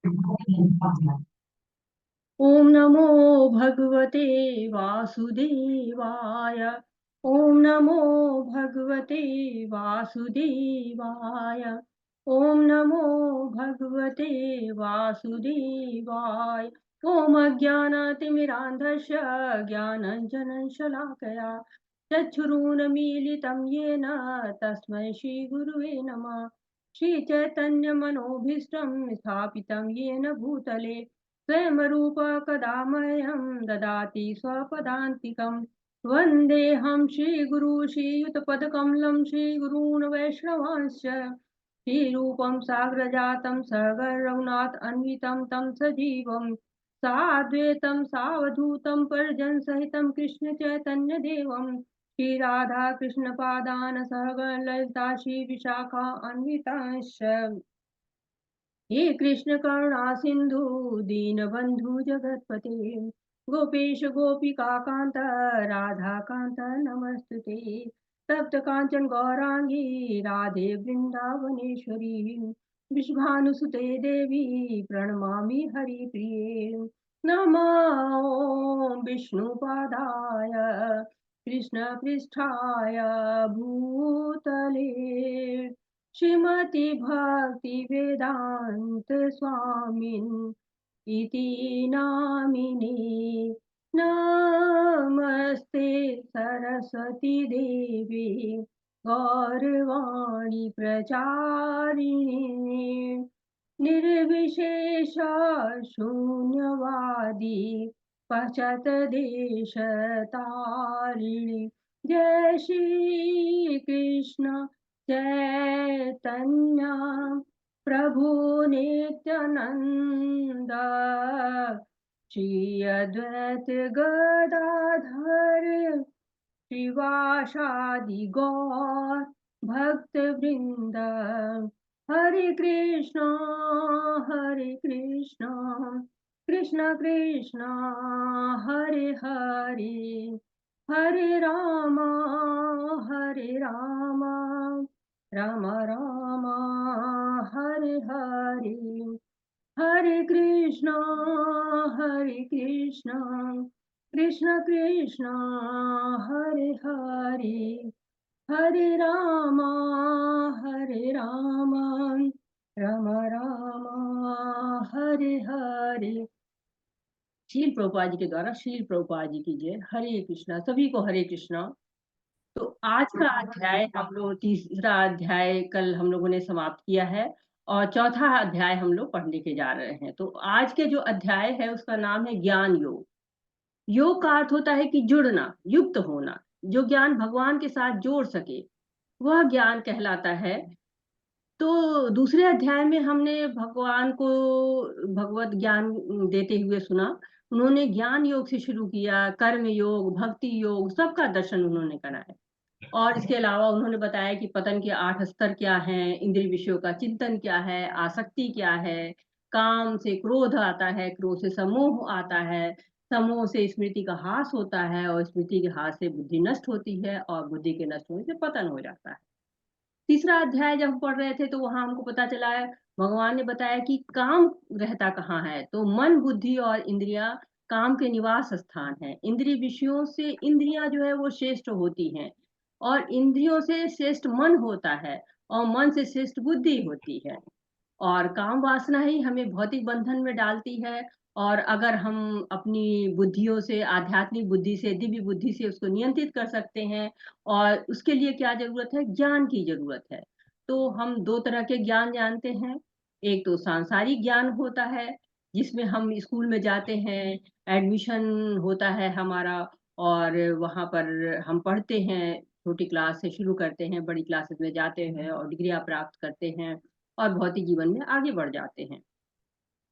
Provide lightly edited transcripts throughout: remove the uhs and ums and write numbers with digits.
ओम नमो भगवते वासुदेवाय। ओम नमो भगवते वासुदेवाय। ओम नमो भगवते वासुदेवाय। ओम अज्ञानतिमिरान्धस्य ज्ञानञ्जनं शलाकया चक्षुरुन्मीलितं येन तस्मै श्रीगुरुवे नमः। श्रीचैतन्यमनोभीष्टं स्थापितं येन भूतले स्वयं रूप कदा मह्यं ददाति स्वपदान्तिकं। वन्देऽहं श्रीगुरु श्रीयुतपदकमलं श्रीगुरून् वैष्णवांश्च श्रीरूपं साग्रजातं सहगण अन्वितं तं सजीवं साद्वैतं सावधूतं परिजनसहितं कृष्णचैतन्यदेवं श्रीराधा कृष्णपादान् सहगण ललिता श्रीविशाखा अन्वितांश्च। हे कृष्ण करुणा सिंधु दीनबंधु जगतपते गोपेश गोपिका कांत राधा कांत नमस्तुते। तप्त कांचन गौरांगी राधे वृंदावनेश्वरी विश्वानुसुते देवी प्रणमामि हरिप्रिये। नमो विष्णुपादाय कृष्णपृष्ठाय भूतले श्रीमती भक्ति वेदांत स्वामिन् इति नामिने। नमस्ते सरस्वती देवी गौरवाणी प्रचारिणे निर्विशेष शून्यवादी पश्चात देश तारिणी। जय श्री कृष्ण चैतन्य प्रभु नित्यानंद श्री अद्वैत गदाधर श्रीवासादि गौर भक्त वृंद। हरे कृष्णा कृष्ण कृष्ण हरे हरे हरे राम राम राम हरे हरे। हरे कृष्णा कृष्ण कृष्ण हरे हरे हरे राम राम राम हरे हरे। शील प्रभुपाद जी के द्वारा शील प्रभुपाद जी की जय। हरे कृष्णा। सभी को हरे कृष्णा। तो आज का अध्याय हम लोग तीसरा अध्याय कल हम लोगों ने समाप्त किया है और चौथा अध्याय हम लोग पढ़ने के जा रहे हैं। तो आज के जो अध्याय है उसका नाम है ज्ञान योग। योग का अर्थ होता है कि जुड़ना, युक्त होना, जो ज्ञान भगवान के साथ जोड़ सके वह ज्ञान कहलाता है। तो दूसरे अध्याय में हमने भगवान को भगवत ज्ञान देते हुए सुना। उन्होंने ज्ञान योग से शुरू किया, कर्म योग, भक्ति योग, सबका दर्शन उन्होंने कराया। और इसके अलावा उन्होंने बताया कि पतन के 8 स्तर क्या हैं, इंद्रिय विषयों का चिंतन क्या है, आसक्ति क्या है, काम से क्रोध आता है, क्रोध से समोह आता है, समोह से स्मृति का ह्रास होता है और स्मृति के ह्रास से बुद्धि नष्ट होती है और बुद्धि के नष्ट होने से पतन हो जाता है। तीसरा अध्याय जब हम पढ़ रहे थे तो वहां हमको पता चला है, भगवान ने बताया कि काम रहता कहाँ है। तो मन, बुद्धि और इंद्रियां काम के निवास स्थान है। इंद्रिय विषयों से इंद्रियां जो है वो श्रेष्ठ होती हैं और इंद्रियों से श्रेष्ठ मन होता है और मन से श्रेष्ठ बुद्धि होती है। और काम वासना ही हमें भौतिक बंधन में डालती है। और अगर हम अपनी बुद्धियों से, आध्यात्मिक बुद्धि से, दिव्य बुद्धि से उसको नियंत्रित कर सकते हैं। और उसके लिए क्या जरूरत है? ज्ञान की जरूरत है। तो हम दो तरह के ज्ञान जानते हैं। एक तो सांसारिक ज्ञान होता है जिसमें हम स्कूल में जाते हैं, एडमिशन होता है हमारा और वहां पर हम पढ़ते हैं, छोटी क्लास से शुरू करते हैं, बड़ी क्लासेस में जाते हैं और डिग्रियां प्राप्त करते हैं और भौतिक जीवन में आगे बढ़ जाते हैं।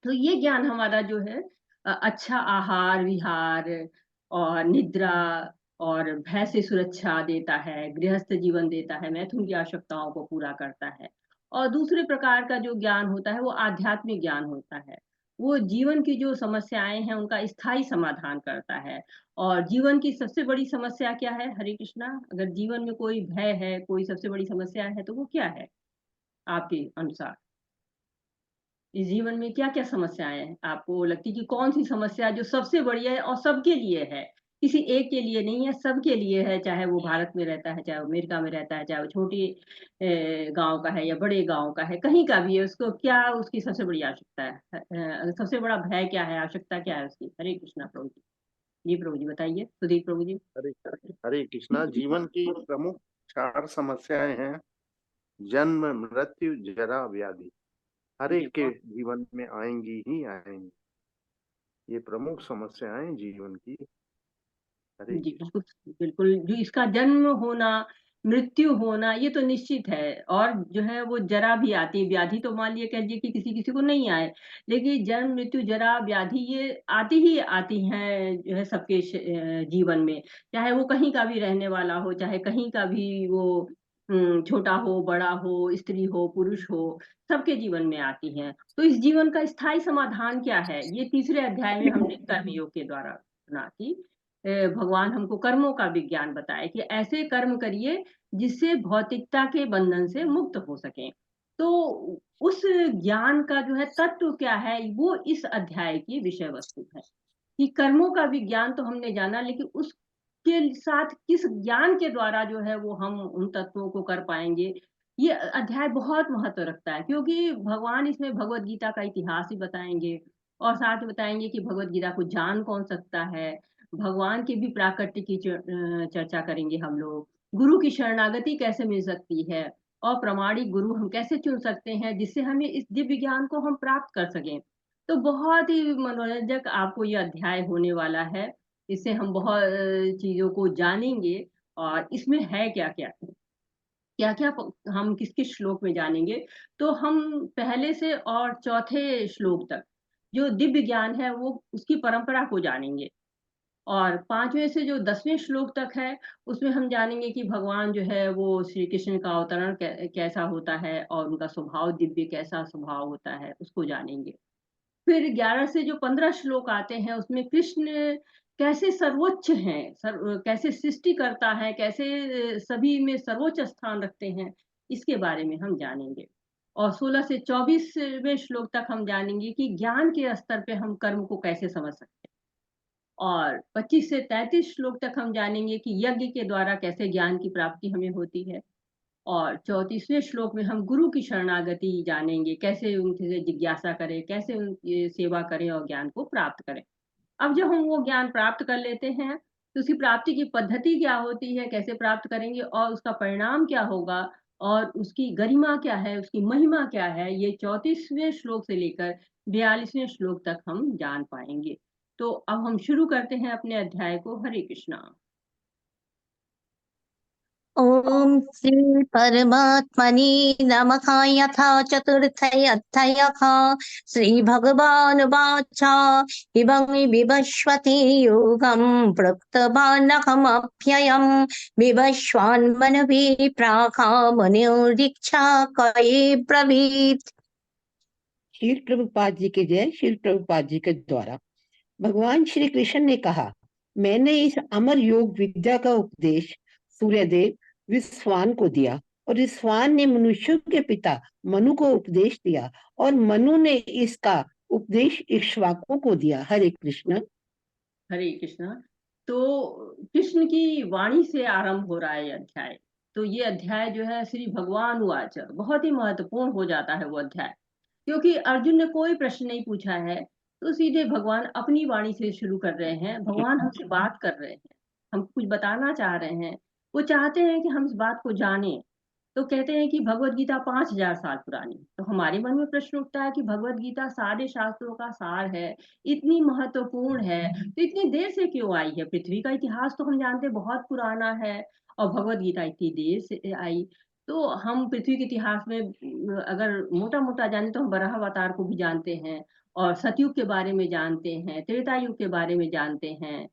तो ये ज्ञान हमारा जो है अच्छा आहार विहार और निद्रा और भय से सुरक्षा देता है, गृहस्थ जीवन देता है, मैथुन की आवश्यकताओं को पूरा करता है। और दूसरे प्रकार का जो ज्ञान होता है वो आध्यात्मिक ज्ञान होता है। वो जीवन की जो समस्याएं हैं उनका स्थायी समाधान करता है। और जीवन की सबसे बड़ी समस्या क्या है? हरे कृष्णा। अगर जीवन में कोई भय है, कोई सबसे बड़ी समस्या है तो वो क्या है आपके अनुसार? इस जीवन में क्या क्या समस्याएं हैं, आपको लगती है कि कौन सी समस्या जो सबसे बड़ी है और सबके लिए है, किसी एक के लिए नहीं है, सबके लिए है, चाहे वो भारत में रहता है, चाहे वो अमेरिका में रहता है, चाहे वो छोटी गांव का है या बड़े गांव का है, कहीं का भी है, उसको क्या उसकी सबसे बड़ी आवश्यकता है, सबसे बड़ा भय क्या है, आवश्यकता क्या है उसकी। हरे कृष्णा प्रभु जी। जी प्रभु जी बताइए, सुधीर प्रभु जी। हरे हरे कृष्णा। जीवन की प्रमुख 4 समस्याएं हैं। जन्म, मृत्यु, जरा, व्याधि। हर जी एक के जीवन में आएंगी ही आएंगी। ये प्रमुख समस्याएं जीवन की। हरे जी कृष्ण। बिल्कुल। बिल्कुल, जो इसका जन्म होना, मृत्यु होना, ये तो निश्चित है। और जो है वो जरा भी आती है, व्याधि तो मान लिया कहिए कि किसी किसी को नहीं आए, लेकिन जन्म मृत्यु जरा व्याधि ये आती ही आती हैं जो है सबके जीवन में, चाहे वो कहीं का भी रहने वाला हो, चाहे कहीं का भी वो छोटा हो बड़ा हो, स्त्री हो पुरुष हो, सबके जीवन में आती हैं। तो इस जीवन का स्थायी समाधान क्या है, ये तीसरे अध्याय में हमने कर्मयोग के द्वारा सुना कि भगवान हमको कर्मों का विज्ञान बताए कि ऐसे कर्म करिए जिससे भौतिकता के बंधन से मुक्त हो सके। तो उस ज्ञान का जो है तत्व क्या है, वो इस अध्याय की विषय वस्तु है कि कर्मों का विज्ञान तो हमने जाना, लेकिन उसके साथ किस ज्ञान के द्वारा जो है वो हम उन तत्वों को कर पाएंगे। ये अध्याय बहुत महत्व रखता है, क्योंकि भगवान इसमें भगवत गीता का इतिहास ही बताएंगे और साथ में बताएंगे कि भगवत गीता को जान कौन सकता है। भगवान की भी प्राकट्य की चर्चा करेंगे हम लोग। गुरु की शरणागति कैसे मिल सकती है और प्रमाणिक गुरु हम कैसे चुन सकते हैं जिससे हमें इस दिव्य ज्ञान को हम प्राप्त कर सकें। तो बहुत ही मनोरंजक आपको ये अध्याय होने वाला है। इससे हम बहुत चीजों को जानेंगे। और इसमें है क्या क्या क्या क्या हम किस किस श्लोक में जानेंगे। तो हम पहले से और चौथे श्लोक तक जो दिव्य ज्ञान है वो उसकी परंपरा को जानेंगे। और 5वें से जो 10वें श्लोक तक है उसमें हम जानेंगे कि भगवान जो है वो श्री कृष्ण का अवतरण कैसा होता है और उनका स्वभाव दिव्य कैसा स्वभाव होता है उसको जानेंगे। फिर 11 से जो 15 श्लोक आते हैं उसमें कृष्ण कैसे सर्वोच्च हैं, कैसे सृष्टि करता है, कैसे सभी में सर्वोच्च स्थान रखते हैं, इसके बारे में हम जानेंगे। और 16 से 24वें श्लोक तक हम जानेंगे कि ज्ञान के स्तर पे हम कर्म को कैसे समझ सकते हैं। और 25 से 33 श्लोक तक हम जानेंगे कि यज्ञ के द्वारा कैसे ज्ञान की प्राप्ति हमें होती है। और 34वें श्लोक में हम गुरु की शरणागति जानेंगे, कैसे उनसे जिज्ञासा करें, कैसे उनकी सेवा करें और ज्ञान को प्राप्त करें। अब जब हम वो ज्ञान प्राप्त कर लेते हैं तो उसकी प्राप्ति की पद्धति क्या होती है, कैसे प्राप्त करेंगे और उसका परिणाम क्या होगा और उसकी गरिमा क्या है, उसकी महिमा क्या है, ये 34वें श्लोक से लेकर 42वें श्लोक तक हम जान पाएंगे। तो अब हम शुरू करते हैं अपने अध्याय को। हरे कृष्णा। ओम श्री परमात्मने नमः। यथा चतुर्थोऽध्यायः श्री भगवानुवाच इमं विवस्वते योगं प्रोक्तवानहमप्ययं विवस्वान्मनवे प्राकामनुरीक्षा कये ब्रवीत्। श्रील प्रभुपाद जी के जय। श्रील प्रभुपाद जी के द्वारा भगवान श्री कृष्ण ने कहा, मैंने इस अमर योग विद्या का उपदेश सूर्यदेव विश्वान को दिया और विश्वान ने मनुष्यों के पिता मनु को उपदेश दिया और मनु ने इसका उपदेश इक्ष्वाकुओं को दिया। हरे कृष्ण। हरे कृष्णा। तो कृष्ण की वाणी से आरंभ हो रहा है ये अध्याय। तो ये अध्याय जो है श्री भगवान उवाच बहुत ही महत्वपूर्ण हो जाता है वो अध्याय, क्योंकि अर्जुन ने कोई प्रश्न नहीं पूछा है, तो सीधे भगवान अपनी वाणी से शुरू कर रहे हैं। भगवान हमसे बात कर रहे हैं, हम कुछ बताना चाह रहे हैं, वो चाहते हैं कि हम इस बात को जानें। तो कहते हैं कि भगवत गीता 5000 साल पुरानी। तो हमारे मन में प्रश्न उठता है कि भगवत गीता सारे शास्त्रों का सार है, इतनी महत्वपूर्ण है, तो इतनी देर से क्यों आई है। पृथ्वी का इतिहास तो हम जानते हैं बहुत पुराना है, और भगवत गीता इतनी देर से आई। तो हम पृथ्वी के इतिहास में अगर मोटा मोटा जाने तो हम बराह अवतार को भी जानते हैं, और सतयुग के बारे में जानते हैं, त्रेता युग के बारे में जानते हैं,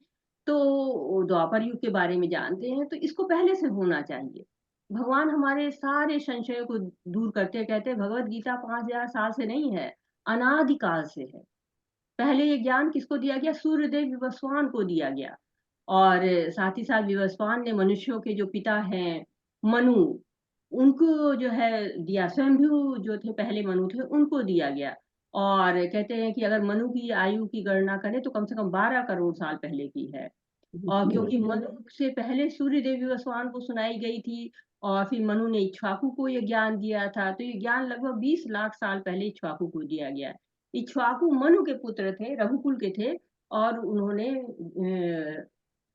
तो द्वापर युग के बारे में जानते हैं। तो इसको पहले से होना चाहिए। भगवान हमारे सारे संशयों को दूर करते कहते हैं भगवत गीता 5000 साल से नहीं है, अनादिकाल से है। पहले ये ज्ञान किसको दिया गया, सूर्यदेव विवस्वान को दिया गया। और साथ ही साथ विवस्वान ने मनुष्यों के जो पिता हैं मनु, उनको जो है दिया। स्वयंभू जो थे पहले मनु थे उनको दिया गया। और कहते हैं कि अगर मनु की आयु की गणना करें तो कम से कम 12 करोड़ साल पहले की है। और क्योंकि मनु से पहले सूर्य देवी वसवान को सुनाई गई थी और फिर मनु ने इक्ष्वाकु को ये ज्ञान दिया था, तो ये ज्ञान लगभग 20 लाख साल पहले इक्ष्वाकु को दिया गया। इक्ष्वाकु मनु के पुत्र थे, रघुकुल के थे, और उन्होंने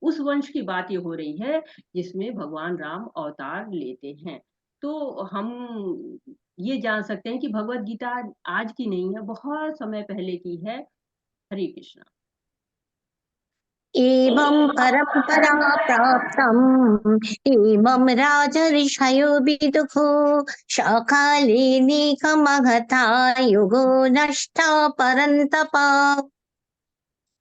उस वंश की बात ये हो रही है जिसमें भगवान राम अवतार लेते हैं। तो हम ये जान सकते हैं कि भगवत गीता आज की नहीं है, बहुत समय पहले की है। हरे कृष्णा। एवं परंपरा प्राप्तम् एवं राजर्षयो विदुषो सकाले निगमगता युगो नष्टा परन्तप।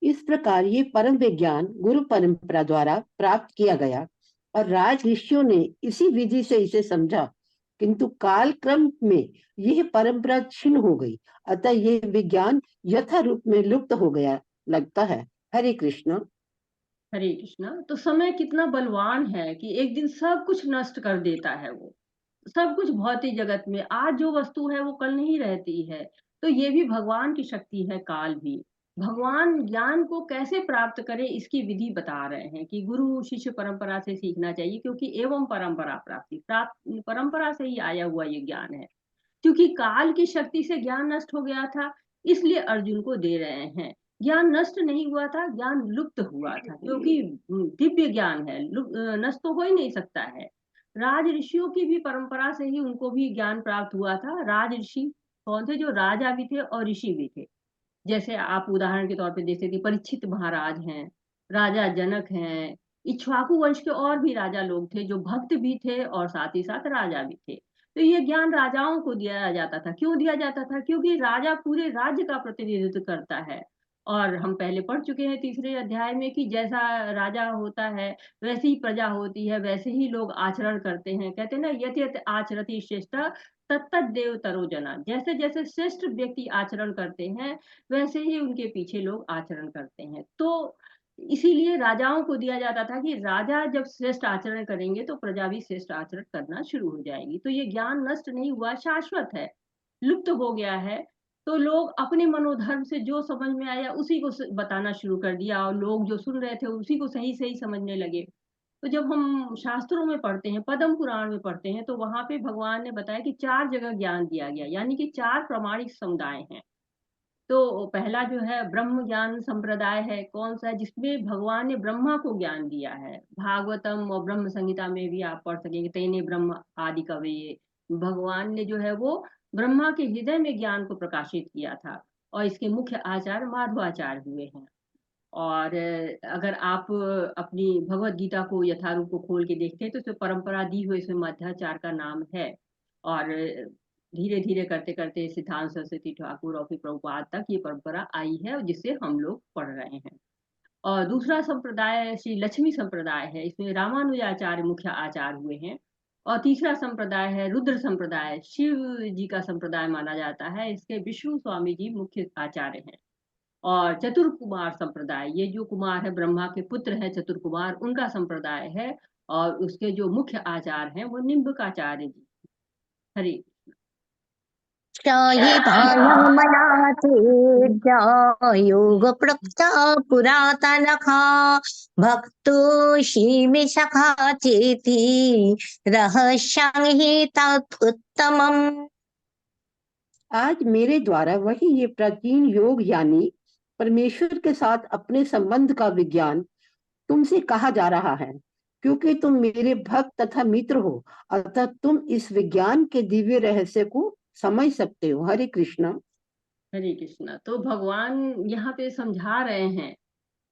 इस प्रकार ये परम विज्ञान गुरु परंपरा द्वारा प्राप्त किया गया और राज ऋषियों ने इसी विधि से इसे समझा, किंतु काल क्रम में यह परंपरा छिन्न हो गई, अतः ये विज्ञान यथा रूप में लुप्त हो गया लगता है। हरे कृष्ण। हरे कृष्णा। तो समय कितना बलवान है कि एक दिन सब कुछ नष्ट कर देता है। वो सब कुछ भौतिक जगत में आज जो वस्तु है वो कल नहीं रहती है। तो ये भी भगवान की शक्ति है, काल भी। भगवान ज्ञान को कैसे प्राप्त करे इसकी विधि बता रहे हैं कि गुरु शिष्य परंपरा से सीखना चाहिए, क्योंकि एवं परंपरा प्राप्त परंपरा से ही आया हुआ ये ज्ञान है। क्योंकि काल की शक्ति से ज्ञान नष्ट हो गया था, इसलिए अर्जुन को दे रहे हैं। ज्ञान नष्ट नहीं हुआ था, ज्ञान लुप्त हुआ था, क्योंकि दिव्य ज्ञान है, नष्ट तो हो ही नहीं सकता है। राज ऋषियों की भी परंपरा से ही उनको भी ज्ञान प्राप्त हुआ था। राज ऋषि कौन थे? जो राजा भी थे और ऋषि भी थे। जैसे आप उदाहरण के तौर पे देख सकते, परीक्षित महाराज हैं, राजा जनक हैं, इक्ष्वाकु वंश के और भी राजा लोग थे जो भक्त भी थे और साथ ही साथ राजा भी थे। तो ये ज्ञान राजाओं को दिया जाता था। क्यों दिया जाता था? क्योंकि राजा पूरे राज्य का प्रतिनिधित्व करता है। और हम पहले पढ़ चुके हैं तीसरे अध्याय में कि जैसा राजा होता है वैसी ही प्रजा होती है, वैसे ही लोग आचरण करते हैं। कहते हैं ना, यत यत आचरति श्रेष्ठ तत्त देव तरो जना। जैसे जैसे श्रेष्ठ व्यक्ति आचरण करते हैं वैसे ही उनके पीछे लोग आचरण करते हैं। तो इसीलिए राजाओं को दिया जाता था कि राजा जब श्रेष्ठ आचरण करेंगे तो प्रजा भी श्रेष्ठ आचरण करना शुरू हो जाएगी। तो ये ज्ञान नष्ट नहीं हुआ, शाश्वत है, लुप्त हो गया है। तो लोग अपने मनोधर्म से जो समझ में आया उसी को बताना शुरू कर दिया, और लोग जो सुन रहे थे उसी को सही सही समझने लगे। तो जब हम शास्त्रों में पढ़ते हैं, पद्म पुराण में पढ़ते हैं, तो वहां पे भगवान ने बताया कि 4 जगह ज्ञान दिया गया, यानी कि 4 प्रामाणिक समुदाय हैं। तो पहला जो है ब्रह्म ज्ञान संप्रदाय है। कौन सा है? जिसमें भगवान ने ब्रह्मा को ज्ञान दिया है। भागवतम और ब्रह्म संहिता में भी आप पढ़ सकेंगे, तेने ब्रह्म आदि कवये। भगवान ने जो है वो ब्रह्मा के हृदय में ज्ञान को प्रकाशित किया था, और इसके मुख्य आचार्य माधवाचार्य हुए हैं। और अगर आप अपनी भगवत गीता को यथारूप को खोल के देखते हैं तो इसमें परंपरा दी हुई, इसमें मध्वाचार्य का नाम है। और धीरे धीरे करते करते सिद्धांत सरस्वती ठाकुर और फिर प्रभुपाद तक ये परंपरा आई है, और जिससे हम लोग पढ़ रहे हैं। और दूसरा संप्रदाय श्री लक्ष्मी संप्रदाय है। इसमें रामानुजाचार्य मुख्य आचार्य हुए हैं। और तीसरा संप्रदाय है रुद्र संप्रदाय, शिव जी का संप्रदाय माना जाता है। इसके विष्णु स्वामी जी मुख्य आचार्य हैं। और चतुर्कुमार संप्रदाय, ये जो कुमार है ब्रह्मा के पुत्र है चतुर्कुमार, उनका संप्रदाय है। और उसके जो मुख्य आचार्य हैं वो निम्बकाचार्य जी। हरे योग प्रक्ता पुरातनखा भक्तोषि सखा चेति रहस्यं हि तदुत्तमम्। आज मेरे द्वारा वही ये प्राचीन योग यानी परमेश्वर के साथ अपने संबंध का विज्ञान तुमसे कहा जा रहा है, क्योंकि तुम मेरे भक्त तथा मित्र हो, अतः तुम इस विज्ञान के दिव्य रहस्य को समझ सकते हो। हरे कृष्णा। हरे कृष्णा। तो भगवान यहाँ पे समझा रहे हैं,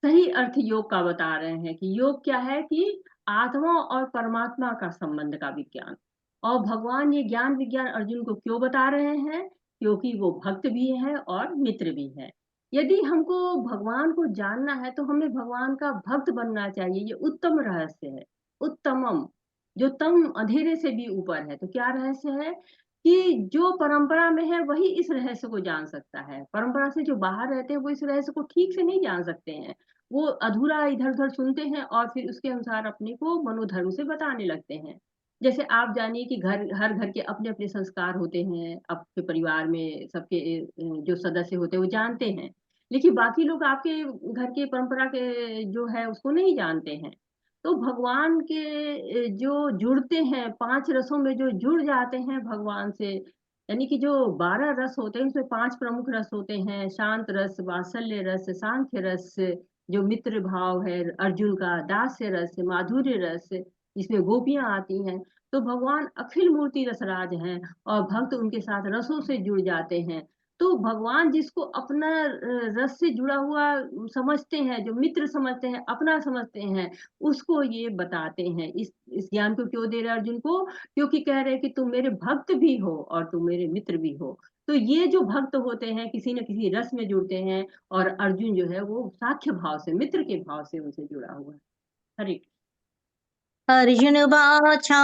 सही अर्थ योग का बता रहे हैं कि योग क्या है कि आत्मा और परमात्मा का संबंध का विज्ञान। और भगवान ये ज्ञान विज्ञान अर्जुन को क्यों बता रहे हैं? क्योंकि वो भक्त भी है और मित्र भी है। यदि हमको भगवान को जानना है तो हमें भगवान का भक्त बनना चाहिए। ये उत्तम रहस्य है, उत्तमम, जो तम अंधेरे से भी ऊपर है। तो क्या रहस्य है? कि जो परंपरा में है वही इस रहस्य को जान सकता है। परंपरा से जो बाहर रहते हैं वो इस रहस्य को ठीक से नहीं जान सकते हैं। वो अधूरा इधर उधर सुनते हैं और फिर उसके अनुसार अपने को मनोधर्म से बताने लगते हैं। जैसे आप जानिए कि हर घर के अपने अपने संस्कार होते हैं, आपके परिवार में सबके जो सदस्य होते हैं वो जानते हैं, लेकिन बाकी लोग आपके घर के परंपरा के जो है उसको नहीं जानते हैं। तो भगवान के जो जुड़ते हैं, 5 रसों में जो जुड़ जाते हैं भगवान से, यानी कि जो 12 रस होते हैं उसमें 5 प्रमुख रस होते हैं, शांत रस, वात्सल्य रस, सांख्य रस, जो मित्र भाव है अर्जुन का, दास्य रस, माधुर्य रस, जिसमें गोपियां आती हैं। तो भगवान अखिल मूर्ति रसराज हैं और भक्त उनके साथ रसों से जुड़ जाते हैं। तो भगवान जिसको अपना रस से जुड़ा हुआ समझते हैं, जो मित्र समझते हैं, अपना समझते हैं, उसको ये बताते हैं। इस ज्ञान को क्यों दे रहे हैं अर्जुन को? क्योंकि कह रहे हैं कि तुम मेरे भक्त भी हो और तुम मेरे मित्र भी हो। तो ये जो भक्त होते हैं किसी न किसी रस में जुड़ते हैं, और अर्जुन जो है वो साख्य भाव से, मित्र के भाव से उनसे जुड़ा हुआ है। हरे अर्जुन वाचा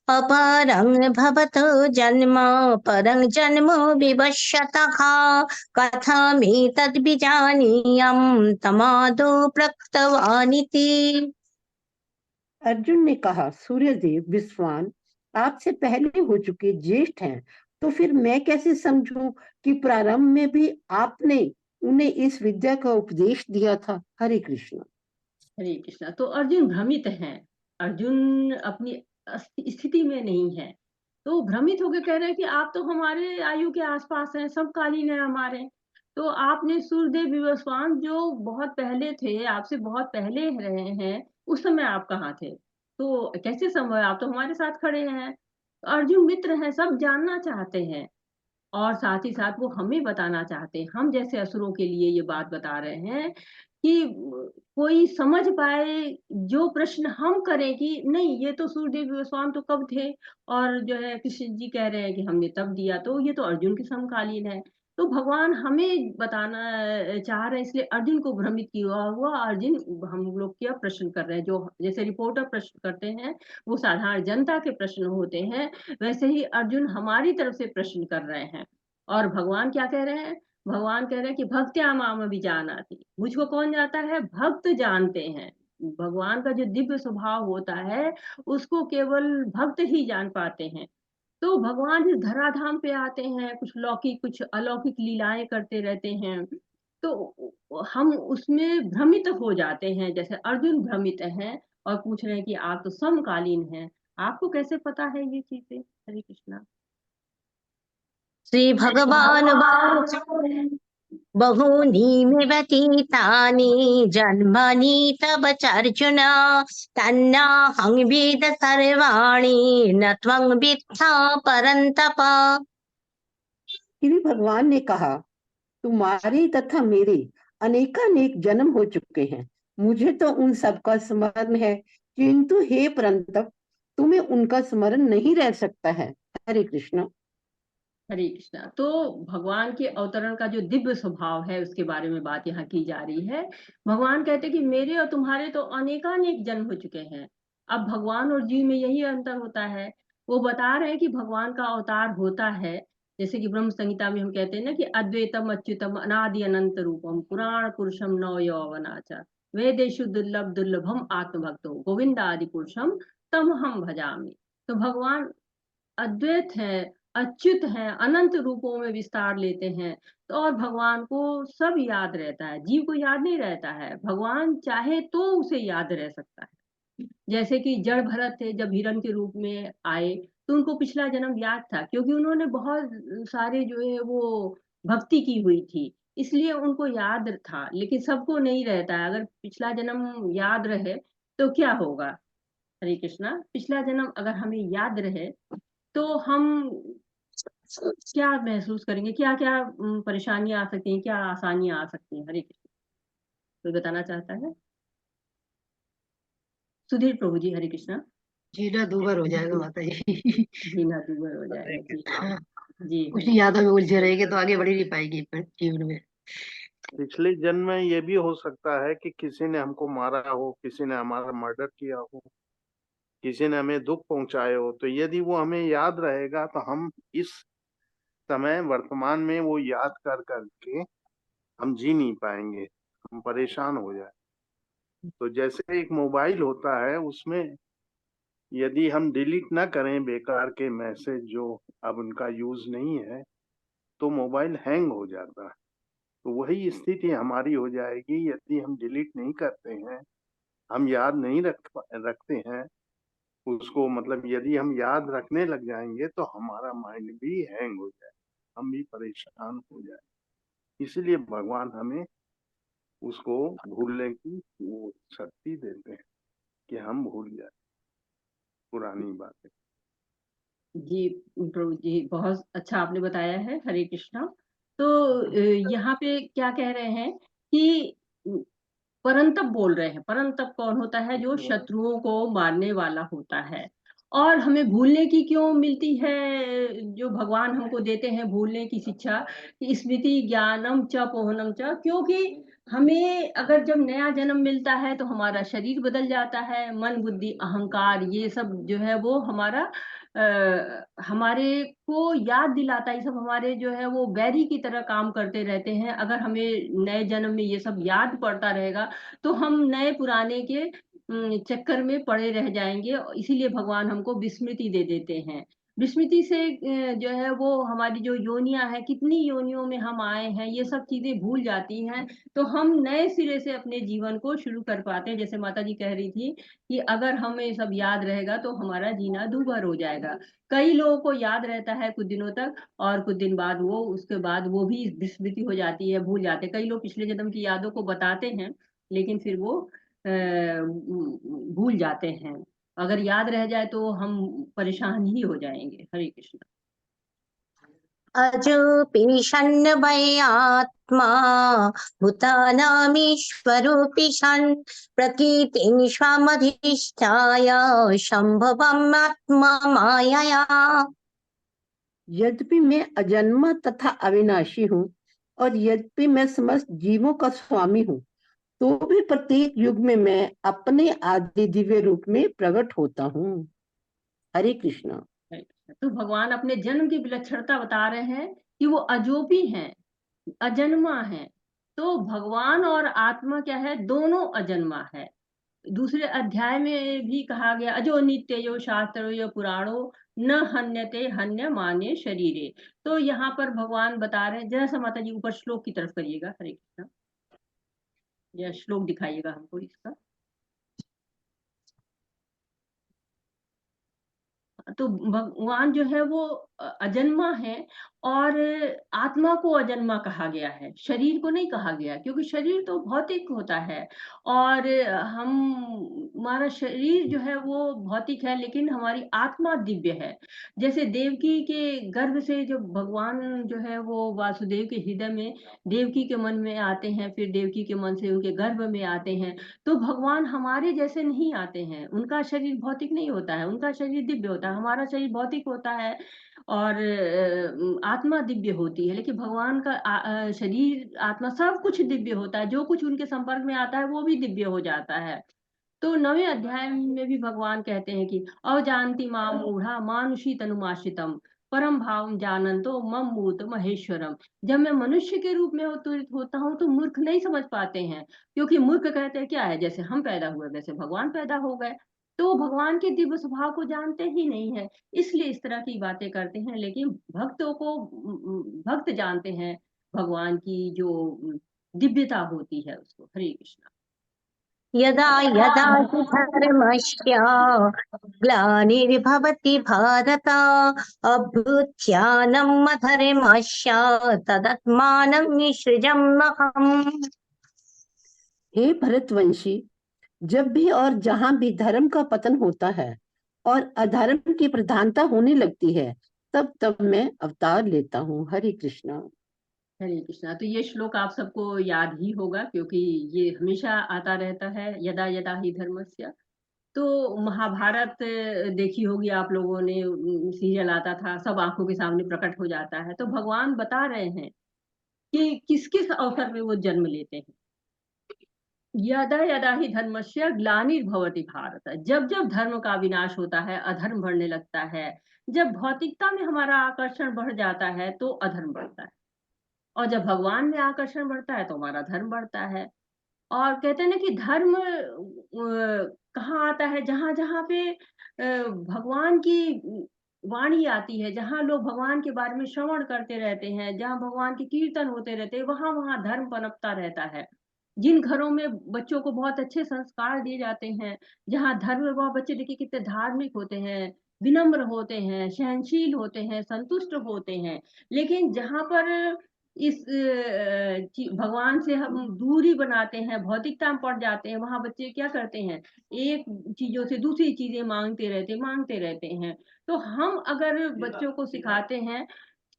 अपरं भवतो जन्म परं जन्म विवश्यतः कथमेतद् विजानीयं तमादौ प्रकृतवानिति। अर्जुन ने कहा, सूर्यदेव विश्वान आपसे पहले हो चुके ज्येष्ठ हैं, तो फिर मैं कैसे समझूं कि प्रारंभ में भी आपने उन्हें इस विद्या का उपदेश दिया था। हरे कृष्ण। हरे कृष्णा। तो अर्जुन भ्रमित हैं, अर्जुन अपनी स्थिति में नहीं है, तो भ्रमित होकर कह रहे हैं कि आप तो हमारे आयु के आसपास हैं, समकालीन है हमारे। तो आपने सूर्यदेव विवस्वान जो बहुत पहले थे, आपसे बहुत पहले रहे हैं, उस समय आप कहाँ थे? तो कैसे संभव है? आप तो हमारे साथ खड़े हैं। तो अर्जुन मित्र हैं, सब जानना चाहते हैं और साथ ही साथ वो हमें बताना चाहते हैं, हम जैसे असुरों के लिए ये बात बता रहे हैं कि कोई समझ पाए। जो प्रश्न हम करें कि नहीं, ये तो सूर्यदेव गोस्वामी तो कब थे, और जो है कृष्ण जी कह रहे हैं कि हमने तब दिया, तो ये तो अर्जुन के समकालीन है। तो भगवान हमें बताना चाह रहे हैं, इसलिए अर्जुन को भ्रमित किया हुआ अर्जुन हम लोग क्या प्रश्न कर रहे हैं, जो जैसे रिपोर्टर प्रश्न करते हैं वो साधारण जनता के प्रश्न होते हैं, वैसे ही अर्जुन हमारी तरफ से प्रश्न कर रहे हैं। और भगवान क्या कह रहे हैं? भगवान कह रहे हैं कि भक्त्या माम अभिजानाति, मुझको कौन जानता है? भक्त जानते हैं। भगवान का जो दिव्य स्वभाव होता है उसको केवल भक्त ही जान पाते हैं। तो भगवान इस धराधाम पे आते हैं, कुछ लौकिक कुछ अलौकिक लीलाएं करते रहते हैं, तो हम उसमें भ्रमित हो जाते हैं, जैसे अर्जुन भ्रमित हैं और पूछ रहे हैं कि आप तो समकालीन हैं, आपको कैसे पता है ये चीजें? हरे कृष्णा। श्री भगवानुवाच बहूनि मे व्यतीतानि जन्मानि तव चार्जुन तन्नाहं वेद सर्वाणि न त्वं विद्था परन्तप। श्री भगवान ने कहा, तुम्हारे तथा मेरे अनेकानेक जन्म हो चुके हैं, मुझे तो उन सब का स्मरण है, किंतु हे परंतप तुम्हें उनका स्मरण नहीं रह सकता है। हरे कृष्ण। हरे कृष्णा। तो भगवान के अवतरण का जो दिव्य स्वभाव है उसके बारे में बात यहाँ की जा रही है। भगवान कहते हैं कि मेरे और तुम्हारे तो अनेकानेक जन्म हो चुके हैं। अब भगवान और जीव में यही अंतर होता है। वो बता रहे हैं कि भगवान का अवतार होता है, जैसे कि ब्रह्म संहिता में हम कहते हैं ना कि अद्वैतम अच्युतम अनादि अनंत रूपम पुराण पुरुषम नव यौवनाचा वेदेशु दुर्लभ दुर्लभम आत्मभक्तो गोविंद आदि पुरुषम तम हम भजामि। तो भगवान अद्वैत है, अच्युत है, अनंत रूपों में विस्तार लेते हैं। तो और भगवान को सब याद रहता है, जीव को याद नहीं रहता है। भगवान चाहे तो उसे याद रह सकता है। जैसे कि जड़ भरत थे, जब हिरण के रूप में आए तो उनको पिछला जन्म याद था, क्योंकि उन्होंने बहुत सारे जो है वो भक्ति की हुई थी, इसलिए उनको याद था। लेकिन सबको नहीं रहता है। अगर पिछला जन्म याद रहे तो क्या होगा? हरे कृष्णा। पिछला जन्म अगर हमें याद रहे तो हम क्या महसूस करेंगे, क्या क्या परेशानियां आ सकती हैं, क्या आसानियां आ सकती हैं? हरे कृष्ण। कोई बताना चाहता है? सुधीर प्रभु जी। हरे कृष्णा। जीना दूभर हो जाएगा माता जी। जीना दूभर हो हरे जाएगा जी। कृष्णा। हाँ, जी कुछ हरे। नहीं यादों में उलझे रहेंगे तो आगे बढ़ ही नहीं पाएगी जीवन में। पिछले जन्म में ये भी हो सकता है कि किसी ने हमको मारा हो, किसी ने हमारा मर्डर किया हो, किसी ने हमें दुख पहुंचाए हो। तो यदि वो हमें याद रहेगा तो हम इस समय वर्तमान में वो याद कर करके हम जी नहीं पाएंगे, हम परेशान हो जाए। तो जैसे एक मोबाइल होता है, उसमें यदि हम डिलीट ना करें बेकार के मैसेज जो अब उनका यूज नहीं है, तो मोबाइल हैंग हो जाता है। तो वही स्थिति हमारी हो जाएगी यदि हम डिलीट नहीं करते हैं, हम याद नहीं रखते हैं उसको, मतलब यदि हम याद रखने लग जाएंगे तो हमारा माइंड भी हैंग हो जाए, हम भी परेशान हो जाए। इसलिए भगवान हमें उसको भूलने की वो शक्ति देते हैं कि हम भूल जाए पुरानी बातें। जी प्रभु जी, बहुत अच्छा आपने बताया है। हरे कृष्णा। तो यहाँ पे क्या कह रहे हैं कि परंतप बोल रहे हैं। परंतप कौन होता है? जो शत्रुओं को मारने वाला होता है। और हमें भूलने की क्यों मिलती है? जो भगवान हमको देते हैं भूलने की शिक्षा, कि स्मृति ज्ञानम च पोहनम च, क्योंकि हमें अगर जब नया जन्म मिलता है तो हमारा शरीर बदल जाता है, मन बुद्धि अहंकार ये सब जो है वो हमारा हमारे को याद दिलाता है। ये सब हमारे जो है वो बैरी की तरह काम करते रहते हैं। अगर हमें नए जन्म में ये सब याद पड़ता रहेगा तो हम नए पुराने के चक्कर में पड़े रह जाएंगे। इसीलिए भगवान हमको विस्मृति दे देते हैं। विस्मृति से जो है वो हमारी जो योनियां है, कितनी योनियों में हम आए हैं, ये सब चीजें भूल जाती हैं। तो हम नए सिरे से अपने जीवन को शुरू कर पाते हैं। जैसे माता जी कह रही थी कि अगर हमें सब याद रहेगा तो हमारा जीना दूभर हो जाएगा। कई लोगों को याद रहता है कुछ दिनों तक, और कुछ दिन बाद वो उसके बाद वो भी विस्मृति हो जाती है, भूल जाते हैं। कई लोग पिछले जन्म की यादों को बताते हैं लेकिन फिर वो भूल जाते हैं। अगर याद रह जाए तो हम परेशान ही हो जाएंगे। हरे कृष्ण। अजोऽपि षण्मयात्मा भूतानामीश्वरोऽपि सन् प्रकृतिं स्वमधिष्ठाय सम्भवम् आत्मा मायया। यद्यपि मैं अजन्मा तथा अविनाशी हूँ और यद्यपि मैं समस्त जीवों का स्वामी हूँ, तो भी प्रत्येक युग में मैं अपने आदि दिव्य रूप में प्रकट होता हूँ। हरे कृष्णा। तो भगवान अपने जन्म की विलक्षणता बता रहे हैं कि वो अजोपी हैं, अजन्मा है। तो भगवान और आत्मा क्या है? दोनों अजन्मा है। दूसरे अध्याय में भी कहा गया, अजो नित्य यो शास्त्रो यो पुराणो न हन्यते हन्य माने शरीरे। तो यहाँ पर भगवान बता रहे हैं। जरा सा माता जी ऊपर श्लोक की तरफ करिएगा। हरे कृष्ण। यह श्लोक दिखाइएगा हमको इसका। तो भगवान जो है वो अजन्मा है, और आत्मा को अजन्मा कहा गया है, शरीर को नहीं कहा गया, क्योंकि शरीर तो भौतिक होता है। और हम हमारा शरीर जो है वो भौतिक है, लेकिन हमारी आत्मा दिव्य है। जैसे देवकी के गर्भ से जो भगवान जो है वो वासुदेव के हृदय में देवकी के मन में आते हैं, फिर देवकी के मन से उनके गर्भ में आते हैं। तो भगवान हमारे जैसे नहीं आते हैं। उनका शरीर भौतिक नहीं होता है, उनका शरीर दिव्य होता है। हमारा शरीर भौतिक होता है और आत्मा दिव्य होती है। लेकिन भगवान का शरीर आत्मा सब कुछ दिव्य होता है। जो कुछ उनके संपर्क में आता है वो भी दिव्य हो जाता है। तो 9वें अध्याय में भी भगवान कहते हैं कि अवजानती मां मूढ़ा मानुषी तनुमाश्रितम परम भाव जानंतो मम मूत महेश्वरम। जब मैं मनुष्य के रूप में अवतरित होता हूँ तो मूर्ख नहीं समझ पाते हैं, क्योंकि मूर्ख कहते हैं क्या है, जैसे हम पैदा हुए वैसे भगवान पैदा हो गए। तो वो भगवान के दिव्य स्वभाव को जानते ही नहीं है, इसलिए इस तरह की बातें करते हैं। लेकिन भक्तों को भक्त जानते हैं भगवान की जो दिव्यता होती है उसको। हरे कृष्णा। यदा यदा हि धर्मस्य ग्लानिर्भवति भारत अभ्युत्थानम् अधर्मस्य तदात्मानं सृजाम्यहम्। हे भरतवंशी, जब भी और जहां भी धर्म का पतन होता है और अधर्म की प्रधानता होने लगती है, तब तब मैं अवतार लेता हूँ। हरे कृष्णा। हरे कृष्णा। तो ये श्लोक आप सबको याद ही होगा, क्योंकि ये हमेशा आता रहता है, यदा यदा ही धर्मस्य। तो महाभारत देखी होगी आप लोगों ने, सीरियल आता था, सब आंखों के सामने प्रकट हो जाता है। तो भगवान बता रहे हैं कि किस किस अवसर में वो जन्म लेते हैं। यदा यदा ही धर्मस्य ग्लानिर्भवति भारत, जब जब धर्म का विनाश होता है, अधर्म बढ़ने लगता है। जब भौतिकता में हमारा आकर्षण बढ़ जाता है तो अधर्म बढ़ता है, और जब भगवान में आकर्षण बढ़ता है तो हमारा धर्म बढ़ता है। और कहते हैं ना कि धर्म कहाँ आता है, जहाँ जहाँ पे भगवान की वाणी आती है, जहाँ लोग भगवान के बारे में श्रवण करते रहते हैं, जहाँ भगवान के कीर्तन होते रहते हैं, वहाँ वहाँ धर्म पनपता रहता है। जिन घरों में बच्चों को बहुत अच्छे संस्कार दिए जाते हैं, जहाँ धर्म में, वहाँ बच्चे देखिए कितने धार्मिक होते हैं, विनम्र होते हैं, सहनशील होते हैं, संतुष्ट होते हैं। लेकिन जहाँ पर इस भगवान से हम दूरी बनाते हैं, भौतिकता में पड़ जाते हैं, वहाँ बच्चे क्या करते हैं, एक चीजों से दूसरी चीजें मांगते रहते हैं। तो हम अगर बच्चों को सिखाते हैं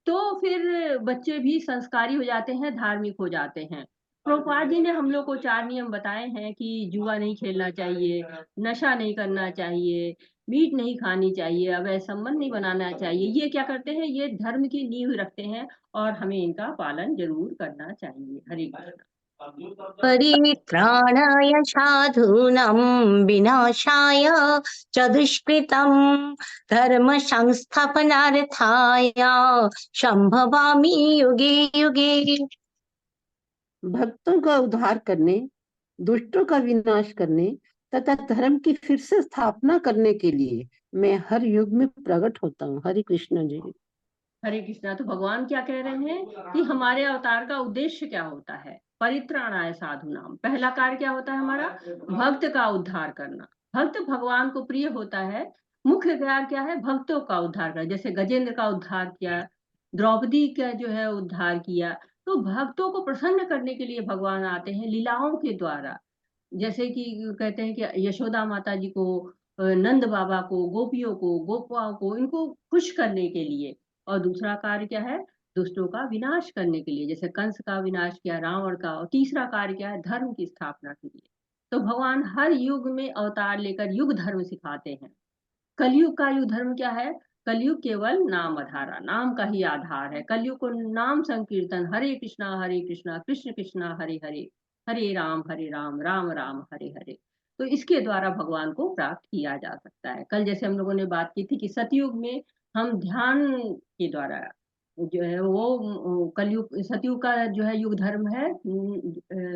तो फिर बच्चे भी संस्कारी हो जाते हैं, धार्मिक हो जाते हैं। प्रभुपाद जी ने हम लोग को 4 नियम बताए हैं कि जुआ नहीं खेलना चाहिए, नशा नहीं करना चाहिए, मीट नहीं खानी चाहिए, अवैध संबंध नहीं बनाना चाहिए। ये क्या करते हैं, ये धर्म की नींव रखते हैं और हमें इनका पालन जरूर करना चाहिए। हरे कृष्ण। परित्राणाय साधूनां विनाशाय च दुष्कृतं धर्म संस्थापनार्थाय संभवामि युगे युगे। भक्तों का उद्धार करने, दुष्टों का विनाश करने तथा धर्म की फिर से स्थापना करने के लिए मैं हर युग में प्रकट होता हूँ। हरे कृष्ण जी। हरे कृष्णा। तो भगवान क्या कह रहे हैं कि हमारे अवतार का उद्देश्य क्या होता है, परित्राणाय साधु नाम। पहला कार्य क्या होता है हमारा, भक्त का उद्धार करना। भक्त भगवान को प्रिय होता है। मुख्य कार्य क्या है, भक्तों का उद्धार करना। जैसे गजेंद्र का उद्धार किया, द्रौपदी का जो है उद्धार किया। तो भक्तों को प्रसन्न करने के लिए भगवान आते हैं लीलाओं के द्वारा। जैसे कि कहते हैं कि यशोदा माता जी को, नंद बाबा को, गोपियों को, गोपाओं को, इनको खुश करने के लिए। और दूसरा कार्य क्या है, दुष्टों का विनाश करने के लिए, जैसे कंस का विनाश किया, रावण का। और तीसरा कार्य क्या है, धर्म की स्थापना के लिए। तो भगवान हर युग में अवतार लेकर युग धर्म सिखाते हैं। कलयुग का युग धर्म क्या है, कलयुग केवल नाम आधारा, नाम का ही आधार है। कलयुग को नाम संकीर्तन, हरे कृष्णा कृष्ण कृष्णा हरे हरे, हरे राम राम राम हरे हरे। तो इसके द्वारा भगवान को प्राप्त किया जा सकता है। कल जैसे हम लोगों ने बात की थी कि सतयुग में हम ध्यान के द्वारा जो है वो, कलयुग सतयुग का जो है युग धर्म है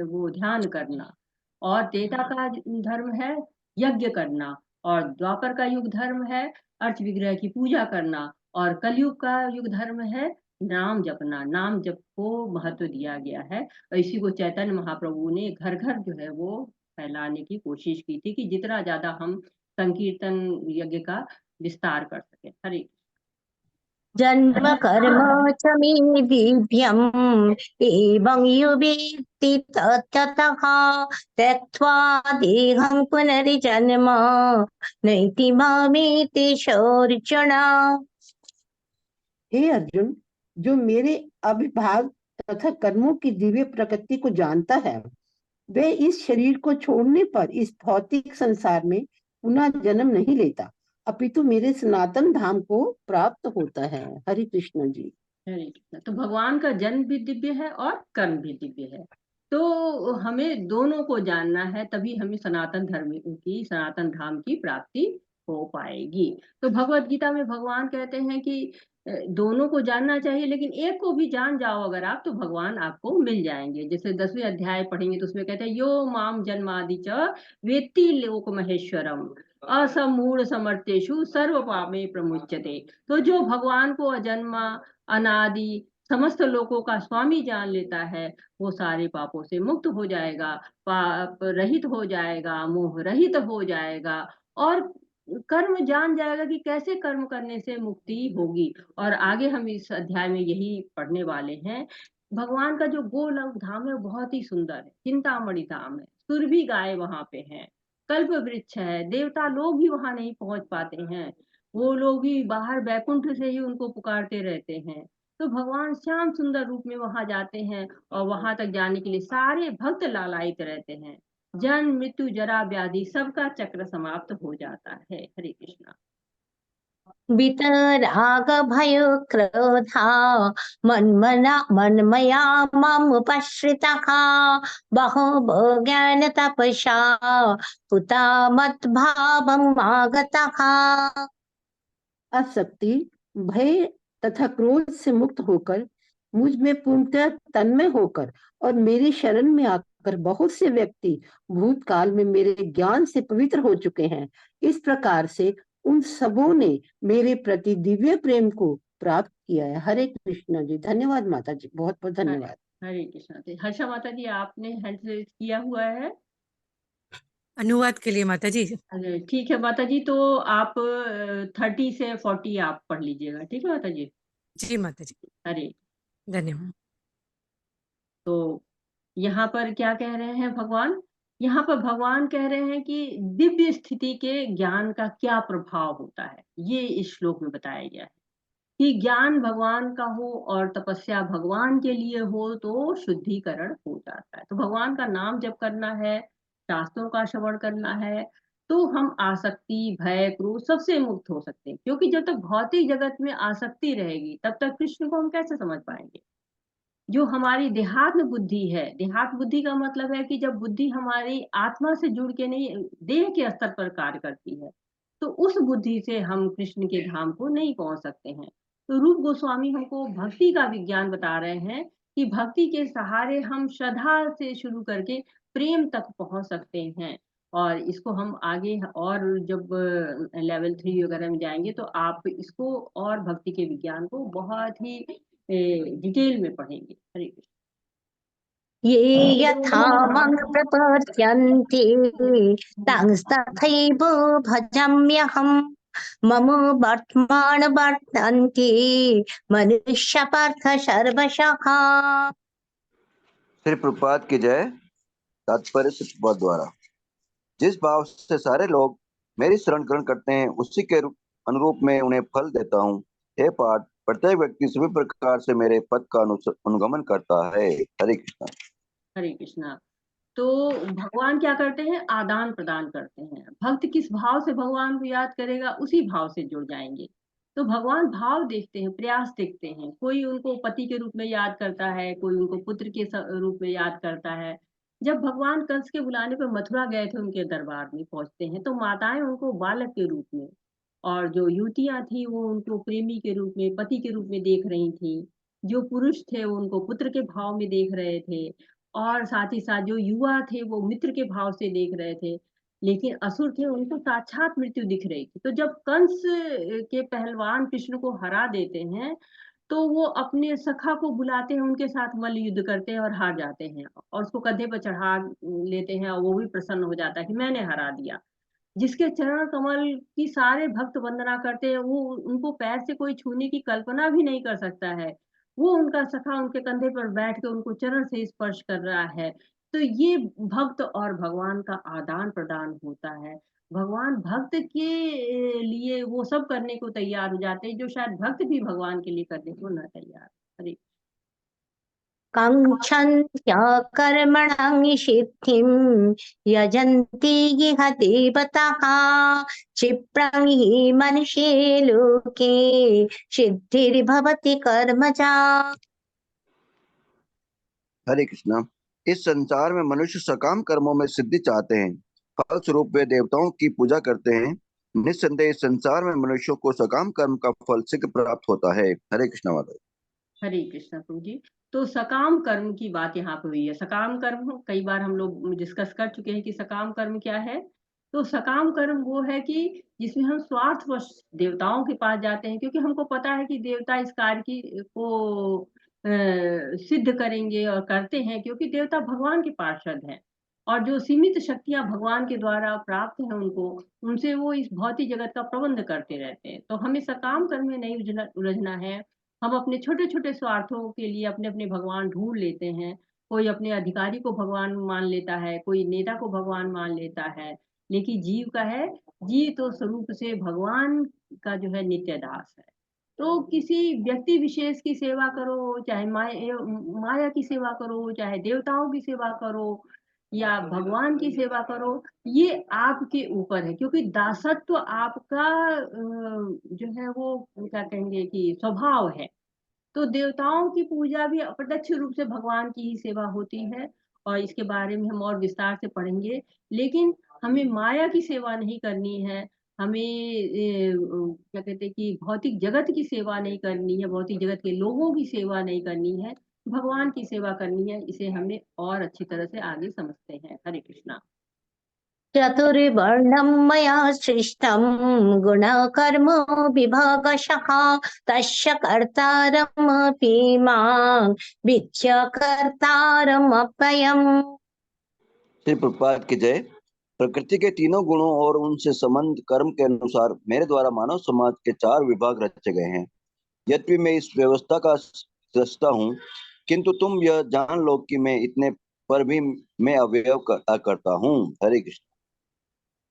वो ध्यान करना। और त्रेता का धर्म है यज्ञ करना। और द्वापर का युग धर्म है अर्च विग्रह की पूजा करना। और कलयुग का युग धर्म है नाम जपना। नाम जप को महत्व दिया गया है। और इसी को चैतन्य महाप्रभु ने घर घर जो है वो फैलाने की कोशिश की थी कि जितना ज्यादा हम संकीर्तन यज्ञ का विस्तार कर सके। हरे जन्म कर्म च मे दिव्यम् एवं युवेत्ति ततः त्यक्त्वा देहं पुनर्जन्म नैति मामेति अर्जुन। हे अर्जुन, जो मेरे अविभाग तथा कर्मों की दिव्य प्रकृति को जानता है, वह इस शरीर को छोड़ने पर इस भौतिक संसार में पुनः जन्म नहीं लेता, अपितु मेरे सनातन धाम को प्राप्त होता है। हरे कृष्ण जी। हरे कृष्ण। तो भगवान का जन्म भी दिव्य है और कर्म भी दिव्य है। तो हमें दोनों को जानना है, तभी हमें सनातन धर्म की, सनातन धाम की प्राप्ति हो पाएगी। तो भगवत गीता में भगवान कहते हैं कि दोनों को जानना चाहिए, लेकिन एक को भी जान जाओ अगर आप, तो भगवान आपको मिल जाएंगे। जैसे 10वें अध्याय पढ़ेंगे तो उसमें कहते हैं यो माम जन्मादि च वेत्ति लोक महेश्वरम असमूढ़ समर्थेषु सर्व पापे प्रमुच्यते। तो जो भगवान को अजन्मा, अनादि, समस्त लोकों का स्वामी जान लेता है, वो सारे पापों से मुक्त हो जाएगा, पाप रहित हो जाएगा, मोह रहित हो जाएगा। और कर्म जान जाएगा कि कैसे कर्म करने से मुक्ति होगी। और आगे हम इस अध्याय में यही पढ़ने वाले हैं। भगवान का जो गोलोक धाम है वो बहुत ही सुंदर है, चिंतामणि धाम है, सुरभि गाय वहां पे है, कल्प वृक्ष है, देवता लोग भी वहां नहीं पहुंच पाते हैं, वो लोग भी बाहर बैकुंठ से ही उनको पुकारते रहते हैं। तो भगवान श्याम सुंदर रूप में वहां जाते हैं और वहां तक जाने के लिए सारे भक्त लालायित रहते हैं। जन्म मृत्यु जरा व्याधि सबका चक्र समाप्त हो जाता है। हरे कृष्णा। वितराग भयो क्रोधा मन्मया मामुपश्रितः बहवो ज्ञान तपसा पुता मद्भावम् आगतः। आसक्ति, भय तथा क्रोध से मुक्त होकर, मुझ में पूर्णतः तन्मय होकर और मेरी शरण में आकर कर बहुत से व्यक्ति भूतकाल में मेरे ज्ञान से पवित्र हो चुके हैं। इस प्रकार से उन सबों ने मेरे प्रति दिव्य प्रेम को प्राप्त किया है। हरे कृष्णा जी। धन्यवाद माता जी, बहुत बहुत धन्यवाद। हरे कृष्णा। हर्षा माता जी, आपने हैंड रेज किया हुआ है। अनुवाद के लिए माता जी। अरे ठीक है माता जी, तो आप 30 से 40 आप पढ़ लीजिएगा, ठीक है माता जी। जी माता जी, हरे। धन्यवाद। तो यहाँ पर क्या कह रहे हैं भगवान? यहाँ पर भगवान कह रहे हैं कि दिव्य स्थिति के ज्ञान का क्या प्रभाव होता है, ये इस श्लोक में बताया गया है कि ज्ञान भगवान का हो और तपस्या भगवान के लिए हो तो शुद्धिकरण हो जाता है। तो भगवान का नाम जप करना है, शास्त्रों का श्रवण करना है, तो हम आसक्ति, भय, क्रोध सबसे मुक्त हो सकते हैं। क्योंकि जब तक भौतिक जगत में आसक्ति रहेगी तब तक कृष्ण को हम कैसे समझ पाएंगे। जो हमारी देहात्म बुद्धि है, देहात्म बुद्धि का मतलब है कि जब बुद्धि हमारी आत्मा से जुड़ के नहीं, देह के स्तर पर कार्य करती है, तो उस बुद्धि से हम कृष्ण के धाम को नहीं पहुंच सकते हैं। तो रूप गोस्वामी हमको भक्ति का विज्ञान बता रहे हैं कि भक्ति के सहारे हम श्रद्धा से शुरू करके प्रेम तक पहुंच सकते हैं। और इसको हम आगे और जब लेवल 3 वगैरह में जाएंगे तो आप इसको और भक्ति के विज्ञान को बहुत ही डिटेल में पढ़ेंगे। हरे कृष्ण। ये यथा मां प्रपद्यन्ते तंस्तथैव भजाम्यहम्। मम वर्तमान वर्तन्ते मनुष्य पार्थ सर्वशः। श्री प्रभुपाद की जय। तात्पर्य श्री प्रभुपाद द्वारा। जिस भाव से सारे लोग मेरी शरण ग्रहण करते हैं उसी के अनुरूप में उन्हें फल देता हूँ। हे पाठ, प्रत्येक व्यक्ति सभी प्रकार से मेरे पद का अनुगमन करता है। हरे कृष्णा। हरे कृष्णा। तो भगवान क्या करते हैं? आदान प्रदान करते हैं। भक्त किस भाव से भगवान को याद करेगा उसी भाव से जुड़ जाएंगे। तो भगवान भाव देखते हैं, प्रयास देखते हैं। कोई उनको पति के रूप में याद करता है, कोई उनको पुत्र के रूप में याद करता है। जब भगवान कंस के बुलाने पर मथुरा गए थे, उनके दरबार में पहुंचते हैं तो माताएं उनको बालक के रूप में, और जो युवतियां थी वो उनको प्रेमी के रूप में, पति के रूप में देख रही थी। जो पुरुष थे वो उनको पुत्र के भाव में देख रहे थे, और साथ ही साथ जो युवा थे वो मित्र के भाव से देख रहे थे। लेकिन असुर थे, उनको साक्षात मृत्यु दिख रही थी। तो जब कंस के पहलवान कृष्ण को हरा देते हैं तो वो अपने सखा को बुलाते हैं, उनके साथ मल्ल युद्ध करते हैं और हार जाते हैं, और उसको कंधे पर चढ़ा लेते हैं और वो भी प्रसन्न हो जाता है कि मैंने हरा दिया। जिसके चरण कमल की सारे भक्त वंदना करते हैं, वो उनको पैर से कोई छूने की कल्पना भी नहीं कर सकता है। वो उनका सखा उनके कंधे पर बैठ के उनको चरण से स्पर्श कर रहा है। तो ये भक्त और भगवान का आदान प्रदान होता है। भगवान भक्त के लिए वो सब करने को तैयार हो जाते हैं जो शायद भक्त भी भगवान के लिए करने को न तैयार। हरे काङ्क्षन्त्य कर्मणां सिद्धिं यजन्ति इह देवताः। क्षिप्रं हि मनुष्ये लोके सिद्धिर्भवति कर्मजा। हरे कृष्णा। इस संसार में मनुष्य सकाम कर्मों में सिद्धि चाहते हैं, फलस्वरूप वे देवताओं की पूजा करते हैं। निस्संदेह इस संसार में मनुष्यों को सकाम कर्म का फल शीघ्र प्राप्त होता है। हरे कृष्णा माता। हरे कृष्णा प्रभु जी। तो सकाम कर्म की बात यहाँ पे हुई है। सकाम कर्म कई बार हम लोग डिस्कस कर चुके हैं कि सकाम कर्म क्या है। तो सकाम कर्म वो है कि जिसमें हम स्वार्थवश देवताओं के पास जाते हैं, क्योंकि हमको पता है कि देवता इस कार्य की को सिद्ध करेंगे और करते हैं, क्योंकि देवता भगवान के पार्षद हैं। और जो सीमित शक्तियां भगवान के द्वारा प्राप्त हैं उनको, उनसे वो इस भौतिक जगत का प्रबंध करते रहते हैं। तो हमें सकाम कर्म में नहीं उलझना है। हम अपने छोटे छोटे स्वार्थों के लिए अपने अपने भगवान ढूंढ लेते हैं। कोई अपने अधिकारी को भगवान मान लेता है, कोई नेता को भगवान मान लेता है। लेकिन जीव का है, जीव तो स्वरूप से भगवान का जो है नित्य दास है। तो किसी व्यक्ति विशेष की सेवा करो, चाहे माया की सेवा करो, चाहे देवताओं की सेवा करो, या भगवान की सेवा करो, ये आपके ऊपर है। क्योंकि दासत्व आपका जो है वो क्या कहेंगे कि स्वभाव है। तो देवताओं की पूजा भी अप्रत्यक्ष रूप से भगवान की ही सेवा होती है, और इसके बारे में हम और विस्तार से पढ़ेंगे। लेकिन हमें माया की सेवा नहीं करनी है। हमें क्या कहते हैं कि भौतिक जगत की सेवा नहीं करनी है, भौतिक जगत के लोगों की सेवा नहीं करनी है। भगवान की सेवा करनी है, इसे हमें और अच्छी तरह से आगे समझते हैं। हरे कृष्णा। चतुर्वर्णं मया सृष्टं गुणकर्म विभागशः तस्य कर्तारमपि मां विद्य कर्तारमप्ययम्। श्री प्रभुपाद की जय। प्रकृति के तीनों गुणों और उनसे संबंध कर्म के अनुसार मेरे द्वारा मानव समाज के 4 विभाग रचे गए हैं। यद्यपि मैं इस व्यवस्था का सृष्टा हूँ, किंतु तुम यह जान लो कि मैं इतने पर भी मैं अवयव करता हूँ। हरे कृष्ण।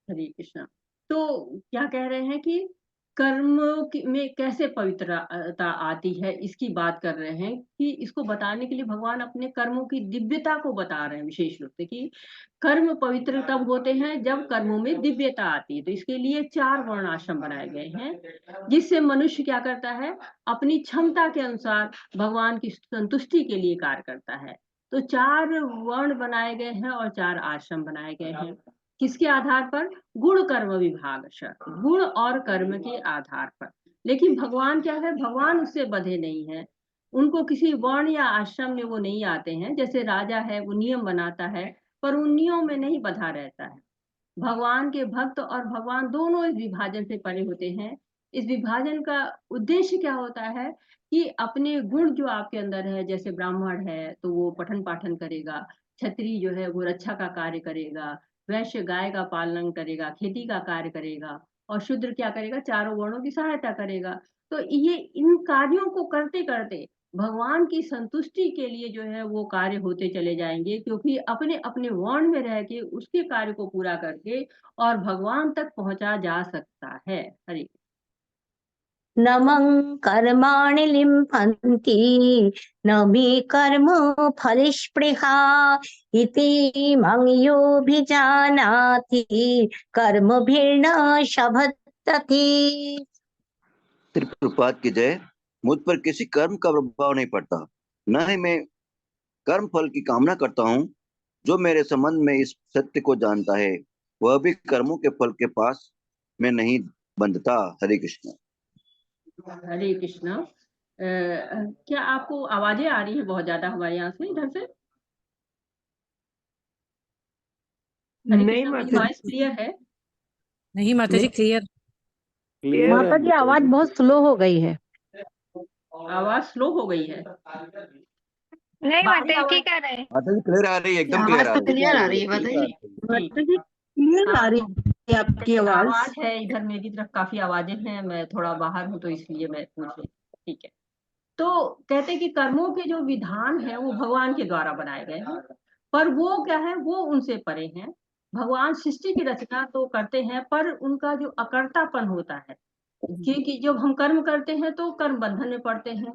हरे कृष्णा। तो क्या कह रहे हैं कि कर्म में कैसे पवित्रता आती है, इसकी बात कर रहे हैं कि इसको बताने के लिए भगवान अपने कर्मों की दिव्यता को बता रहे हैं विशेष रूप से, कि कर्म पवित्र तब होते हैं जब कर्मों में दिव्यता आती है। तो इसके लिए 4 वर्ण आश्रम बनाए गए हैं, जिससे मनुष्य क्या करता है, अपनी क्षमता के अनुसार भगवान की संतुष्टि के लिए कार्य करता है। तो 4 वर्ण बनाए गए हैं और 4 आश्रम बनाए गए हैं। किसके आधार पर? गुण कर्म विभाग, गुण और कर्म के आधार पर। लेकिन भगवान क्या है, भगवान उससे बंधे नहीं है। उनको किसी वर्ण या आश्रम में वो नहीं आते हैं। जैसे राजा है, वो नियम बनाता है पर उन नियमों में नहीं बंधा रहता है। भगवान के भक्त और भगवान दोनों इस विभाजन से परे होते हैं। इस विभाजन का उद्देश्य क्या होता है कि अपने गुण जो आपके अंदर है, जैसे ब्राह्मण है तो वो पठन पाठन करेगा, क्षत्रिय जो है वो रक्षा का कार्य करेगा, वैश्य गाय का पालन करेगा, खेती का कार्य करेगा, और शूद्र क्या करेगा, चारों वर्णों की सहायता करेगा। तो ये इन कार्यों को करते करते भगवान की संतुष्टि के लिए जो है वो कार्य होते चले जाएंगे, क्योंकि अपने अपने वर्ण में रह के उसके कार्य को पूरा करके और भगवान तक पहुंचा जा सकता है। हरे न मं कर्माणि लिम्पन्ति न मे कर्म फलस्पृहा इति मं योऽभिजानाति कर्मभिर्न शबद्धति। श्री प्रभुपाद की जय। मुझ पर किसी कर्म का प्रभाव नहीं पड़ता, न ही मैं कर्म फल की कामना करता हूँ। जो मेरे संबंध में इस सत्य को जानता है, वह भी कर्मों के फल के पास में नहीं बंधता। हरे कृष्ण। हरे कृष्णा। क्या आपको आवाजें आ रही है बहुत ज्यादा हमारे यहाँ से, इधर से? हरे नहीं कृष्णा, मेरी माता वॉइस जी, क्लियर है? नहीं माता जी, क्लियर। क्लियर है माता जी आवाज बहुत स्लो हो गई है। आवाज स्लो हो गई है? नहीं बाहरी माता जी आवाज ठीक आ रहा है। माता जी क्लियर आ रही है, एकदम क्लियर आवाज आ तो रही है। क्लियर आ रही है माता जी। ठीक माता है। जी क्लियर हाँ, आ रही है आपकी आवाज। आवाज है इधर, मेरी तरफ काफी आवाजें हैं, मैं थोड़ा बाहर हूँ तो इसलिए मैं पूछ रही हूँ। ठीक है। तो कहते हैं कि कर्मों के जो विधान है वो भगवान के द्वारा बनाए गए हैं, पर वो क्या है, वो उनसे परे हैं। भगवान सृष्टि की रचना तो करते हैं, पर उनका जो अकर्तापन होता है, क्योंकि जब हम कर्म करते हैं तो कर्म बंधन में पड़ते हैं,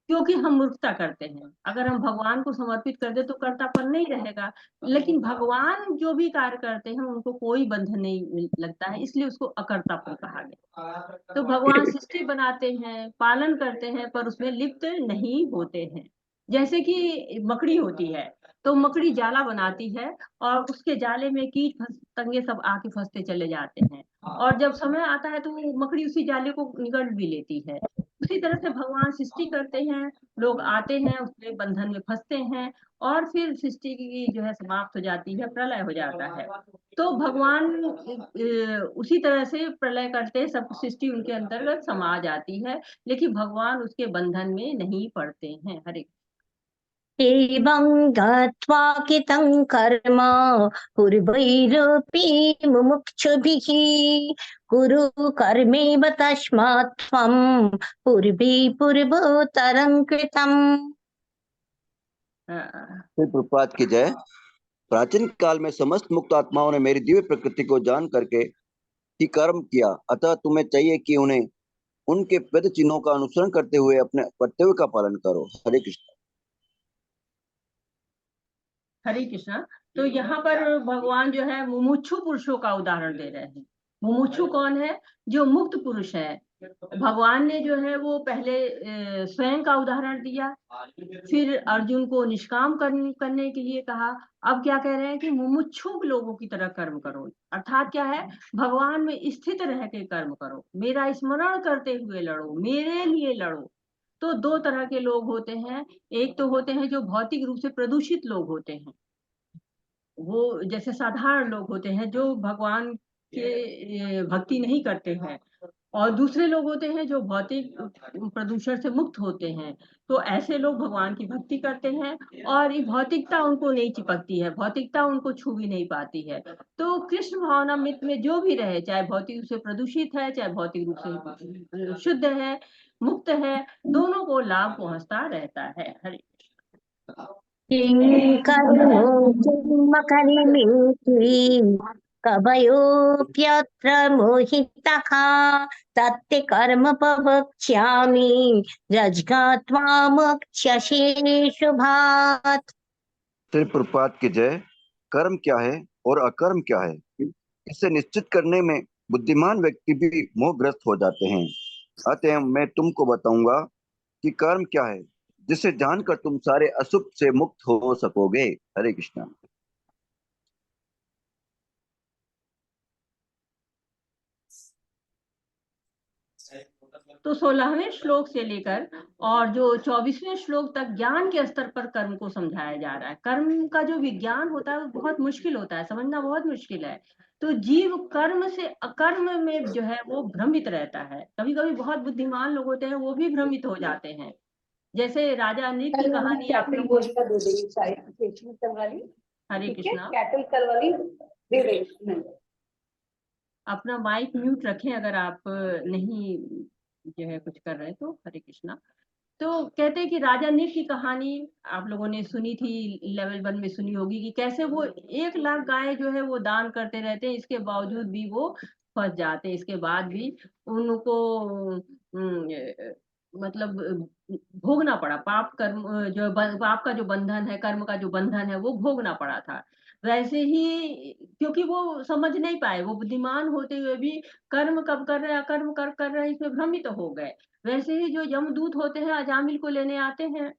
क्योंकि हम मूर्खता करते हैं। अगर हम भगवान को समर्पित कर दे तो कर्तापन नहीं रहेगा। लेकिन भगवान जो भी कार्य करते हैं उनको कोई बंधन नहीं लगता है, इसलिए उसको अकर्तापन कहा गया। तो भगवान सृष्टि बनाते हैं, पालन करते हैं, पर उसमें लिप्त नहीं होते हैं। जैसे कि मकड़ी होती है, तो मकड़ी जाला बनाती है और उसके जाले में कीट पतंगे सब आके फंसते चले जाते हैं, और जब समय आता है तो वो मकड़ी उसी जाले को निगल भी लेती है। उसी तरह से भगवान सृष्टि करते हैं, लोग आते हैं, उसमें बंधन में फंसते हैं, और फिर सृष्टि की जो है समाप्त हो जाती है, प्रलय हो जाता है। तो भगवान उसी तरह से प्रलय करते हैं, सब सृष्टि उनके अंतर्गत समा जाती है, लेकिन भगवान उसके बंधन में नहीं पड़ते हैं। हरे एवं ज्ञात्वा कृतं कर्म पूर्वैरपि मुमुक्षुभिः कुरु कर्मेव तस्मात् त्वं पूर्वे पूर्वोत्तरं कृतम्। श्री प्रभुपाद की जय। प्राचीन काल में समस्त मुक्त आत्माओं ने मेरी दिव्य प्रकृति को जान करके ही कर्म किया, अतः तुम्हें चाहिए कि उन्हें उनके पद चिन्हों का अनुसरण करते हुए अपने कर्तव्य का पालन करो। हरे कृष्ण। हरे कृष्णा। तो यहाँ पर भगवान जो है मुमुक्षु पुरुषों का उदाहरण दे रहे हैं। मुमुक्षु कौन है? जो मुक्त पुरुष है। भगवान ने जो है वो पहले स्वयं का उदाहरण दिया, फिर अर्जुन को निष्काम करने के लिए कहा। अब क्या कह रहे हैं कि मुमुक्षु लोगों की तरह कर्म करो, अर्थात क्या है, भगवान में स्थित रह के कर्म करो, मेरा स्मरण करते हुए लड़ो, मेरे लिए लड़ो। तो दो तरह के लोग होते हैं। एक तो होते हैं जो भौतिक रूप से प्रदूषित लोग होते हैं, वो जैसे साधारण लोग होते हैं जो भगवान के भक्ति नहीं करते हैं। और दूसरे लोग होते हैं जो भौतिक प्रदूषण से मुक्त होते हैं, तो ऐसे लोग भगवान की भक्ति करते हैं और ये भौतिकता उनको नहीं चिपकती है, भौतिकता उनको छू भी नहीं पाती है। तो कृष्ण भावनामृत में जो भी रहे, चाहे भौतिक रूप से प्रदूषित है, चाहे भौतिक रूप से शुद्ध है, मुक्त है, दोनों को लाभ पहुंचता रहता है। हरे किं कर्मो जन्म करिमेति कवयोऽप्यत्र मोहितः तत्ते कर्म प्रवक्ष्यामि रजगात्वा मोक्ष्यसे शुभात्। श्री प्रभुपाद की जय। कर्म क्या है और अकर्म क्या है, इसे निश्चित करने में बुद्धिमान व्यक्ति भी मोहग्रस्त हो जाते हैं। अतः मैं तुमको बताऊंगा कि कर्म क्या है, जिसे जानकर तुम सारे अशुभ से मुक्त हो सकोगे। हरे कृष्णा। तो 16वें श्लोक से लेकर और जो 24वें श्लोक तक ज्ञान के स्तर पर कर्म को समझाया जा रहा है। कर्म का जो विज्ञान होता है वो बहुत मुश्किल होता है, समझना बहुत मुश्किल है। तो जीव कर्म से अकर्म में जो है वो भ्रमित रहता है। कभी कभी बहुत बुद्धिमान लोग होते हैं वो भी भ्रमित हो जाते हैं। जैसे राजा अनिल की कहानी आप लोगों ने। हरे कृष्णा। अपना माइक म्यूट रखें अगर आप नहीं जो है कुछ कर रहे हैं तो। हरे कृष्णा। तो कहते हैं कि राजा नील की कहानी आप लोगों ने सुनी थी, लेवल 1 में सुनी होगी, कि कैसे वो 1 लाख गाय जो है वो दान करते रहते हैं, इसके बावजूद भी वो फंस जाते हैं, इसके बाद भी उनको मतलब भोगना पड़ा पाप कर्म, जो पाप का जो बंधन है, कर्म का जो बंधन है वो भोगना पड़ा था। वैसे ही क्योंकि वो समझ नहीं पाए, वो बुद्धिमान होते हुए भी कर्म कब कर रहे हैं अकर्म कर कर रहे हैं इसमें भ्रमित हो गए। वैसे ही जो यमदूत होते हैं अजामिल को लेने आते हैं,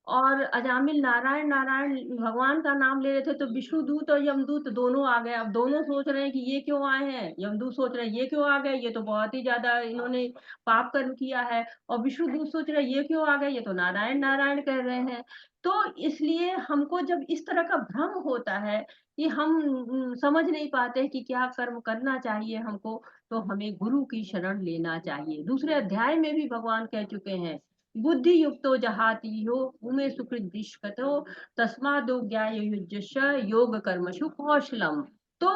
और अजामिल नारायण नारायण भगवान का नाम ले रहे थे, तो विष्णुदूत और यमदूत दोनों आ गए। अब दोनों सोच रहे हैं कि ये क्यों आए हैं, यमदूत सोच रहे हैं ये क्यों आ गए, ये तो बहुत ही ज्यादा इन्होंने पाप कर्म किया है। और विष्णुदूत सोच रहे हैं ये क्यों आ गए, ये तो नारायण नारायण कह रहे हैं। तो इसलिए हमको जब इस तरह का भ्रम होता है कि हम समझ नहीं पाते कि क्या कर्म करना चाहिए हमको, तो हमें गुरु की शरण लेना चाहिए। दूसरे अध्याय में भी भगवान कह चुके हैं, बुद्धि युक्तो जहाति हो उमे सुकृत दिष्कतो तस्मादो ज्ञायुजुष योग कर्मशु कौशलम। तो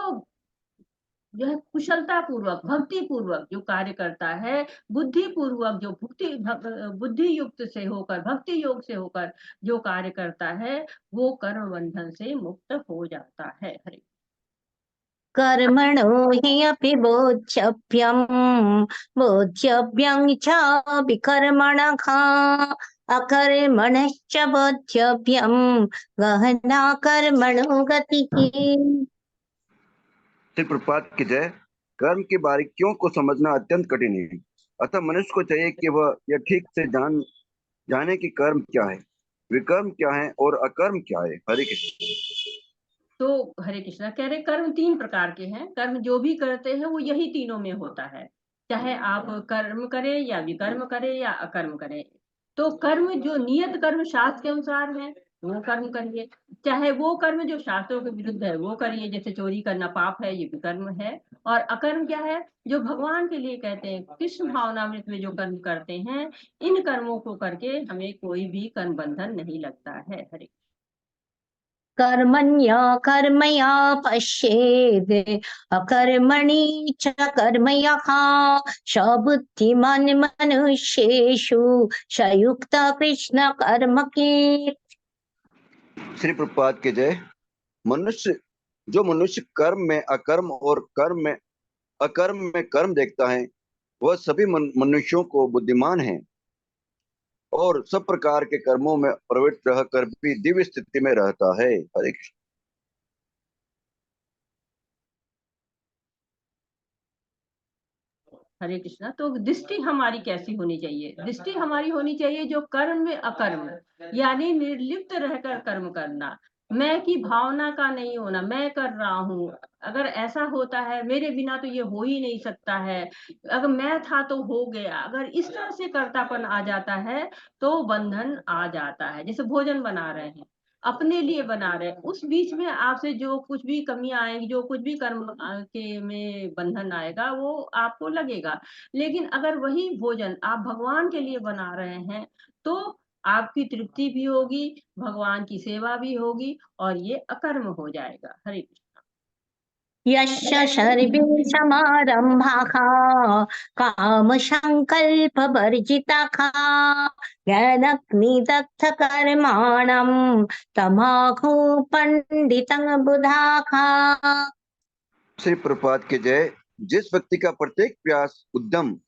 यह कुशलता पूर्वक भक्ति पूर्वक जो कार्य करता है, बुद्धि पूर्वक जो बुद्धि युक्त से होकर, भक्ति योग से होकर जो कार्य करता है, वो कर्म बंधन से मुक्त हो जाता है। हरे कर्मणो हि अपि बोध्यव्यम् बोध्यव्यं च विकर्मणः अकर्मणश्च बोध्यव्यं गहना कर्मणो गतिः। श्री प्रभुपाद की जय। कर्म की बारीकियों को समझना अत्यंत कठिन है, अतः मनुष्य को चाहिए कि वह यह ठीक से जाने कि कर्म क्या है, विकर्म क्या है और अकर्म क्या है। हरे कृष्ण। तो हरे कृष्णा कह रहे कर्म 3 प्रकार के हैं। कर्म जो भी करते हैं वो यही तीनों में होता है, चाहे आप कर्म करें या विकर्म करें या अकर्म करें। तो कर्म जो नियत कर्म शास्त्र के अनुसार है वो कर्म करिए, चाहे वो कर्म जो शास्त्रों के विरुद्ध है वो करिए, जैसे चोरी करना पाप है, ये विकर्म है। और अकर्म क्या है, जो भगवान के लिए कहते हैं, कृष्ण भावनामृत में जो कर्म करते हैं, इन कर्मों को करके हमें कोई भी कर्म बंधन नहीं लगता है। हरे कर्मण्य कर्मया पश्येद् अकर्मणि च कर्मयः स बुद्धिमान् मनुष्येषु स युक्त कृष्ण कर्मकि। श्री प्रभुपाद की जय। मनुष्य कर्म में अकर्म और कर्म में अकर्म में कर्म देखता है, वह सभी मनुष्यों को बुद्धिमान है और सब प्रकार के कर्मों में प्रवृत्त रहकर भी दिव्य स्थिति में रहता है। हरे कृष्ण। हरे कृष्णा। तो दृष्टि हमारी कैसी होनी चाहिए, दृष्टि हमारी होनी चाहिए जो कर्म में अकर्म, यानी निर्लिप्त रहकर कर्म करना। मैं की भावना का नहीं होना, मैं कर रहा हूँ। अगर ऐसा होता है, मेरे बिना तो ये हो ही नहीं सकता है, अगर मैं था तो हो गया, अगर इस तरह से कर्तापन आ जाता है तो बंधन आ जाता है। जैसे भोजन बना रहे हैं, अपने लिए बना रहे हैं, उस बीच में आपसे जो कुछ भी कमियां आएंगी, जो कुछ भी कर्म के में बंधन आएगा, वो आपको लगेगा। लेकिन अगर वही भोजन आप भगवान के लिए बना रहे हैं तो आपकी तृप्ति भी होगी, भगवान की सेवा भी होगी और ये अकर्म हो जाएगा। हरे कृष्ण। यश्च सर्वे समारम्भाः कामसङ्कल्पवर्जिताः ज्ञानाग्निदग्धकर्माणं तमाहु पण्डितं बुधाः। श्री प्रभुपाद की जय। जिस व्यक्ति का प्रत्येक प्रयास उद्यम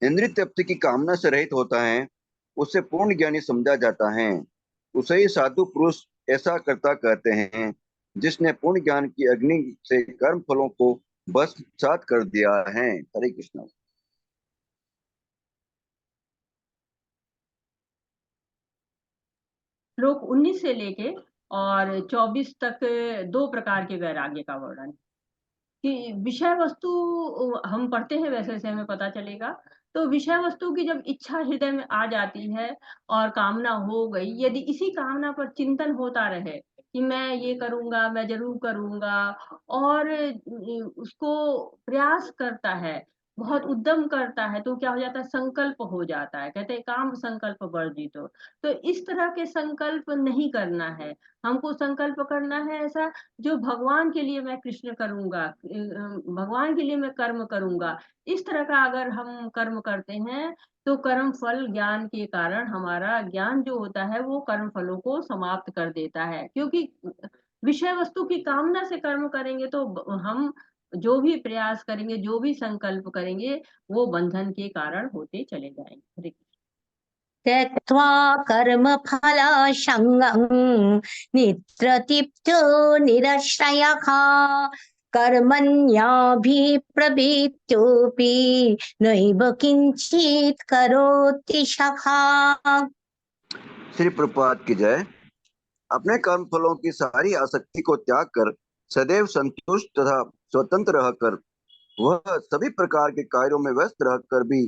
इंद्रिय तृप्ति की कामना से रहित होता है, उसे पूर्ण ज्ञानी समझा जाता है। उसे ही साधु पुरुष ऐसा करता कहते हैं, जिसने पूर्ण ज्ञान की अग्नि से कर्म फलों को भस्मसात कर दिया है। हरे कृष्ण। श्लोक 19 से लेके और 24 तक दो प्रकार के वैराग्य का वर्णन कि विषय वस्तु हम पढ़ते हैं, वैसे से हमें पता चलेगा। तो विषय वस्तु की जब इच्छा हृदय में आ जाती है और कामना हो गई, यदि इसी कामना पर चिंतन होता रहे कि मैं ये करूंगा, मैं जरूर करूंगा, और उसको प्रयास करता है, बहुत उद्यम करता है, तो क्या हो जाता है, संकल्प हो जाता है। कहते हैं काम संकल्प वर्जित हो। तो इस तरह के संकल्प नहीं करना है। हमको संकल्प करना है ऐसा जो भगवान के लिए मैं कृष्ण करूंगा, भगवान के लिए मैं कर्म करूंगा। इस तरह का अगर हम कर्म करते हैं तो कर्म फल ज्ञान के कारण हमारा ज्ञान जो होता है वो कर्म फलों को समाप्त कर देता है। क्योंकि विषय वस्तु की कामना से कर्म करेंगे तो हम जो भी प्रयास करेंगे, जो भी संकल्प करेंगे, वो बंधन के कारण होते चले जाएंगे। हरे कृष्ण। त्यक्त्वा कर्मफलासङ्गं नित्यतृप्तो निरश्रयः कर्मण्याभिप्रवृत्तोऽपि नैव किञ्चित् करोति सखा। श्री प्रभुपाद की जय। अपने कर्म फलों की सारी आसक्ति को त्याग कर सदैव संतुष्ट तथा स्वतंत्र रहकर वह सभी प्रकार के कार्यों में व्यस्त रहकर भी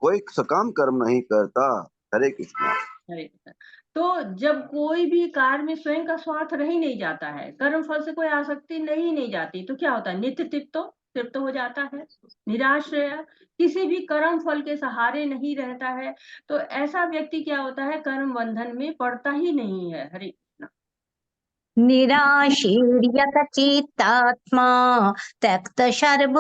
कोई सकाम कर्म नहीं करता। हरे कृष्णा। हरे कृष्ण। तो जब कोई भी कार्य में स्वयं का स्वार्थ रह ही नहीं जाता है, कर्म फल से कोई आसक्ति नहीं जाती, तो क्या होता है, नित्य तृप्त हो जाता है, निराश्रय, किसी भी कर्म फल के सहारे नहीं रहता है। तो ऐसा व्यक्ति क्या होता है, कर्म बंधन में पड़ता ही नहीं है। हरे कृष्ण। निराशीर्यत चित्तात्मा त्यक्त सर्व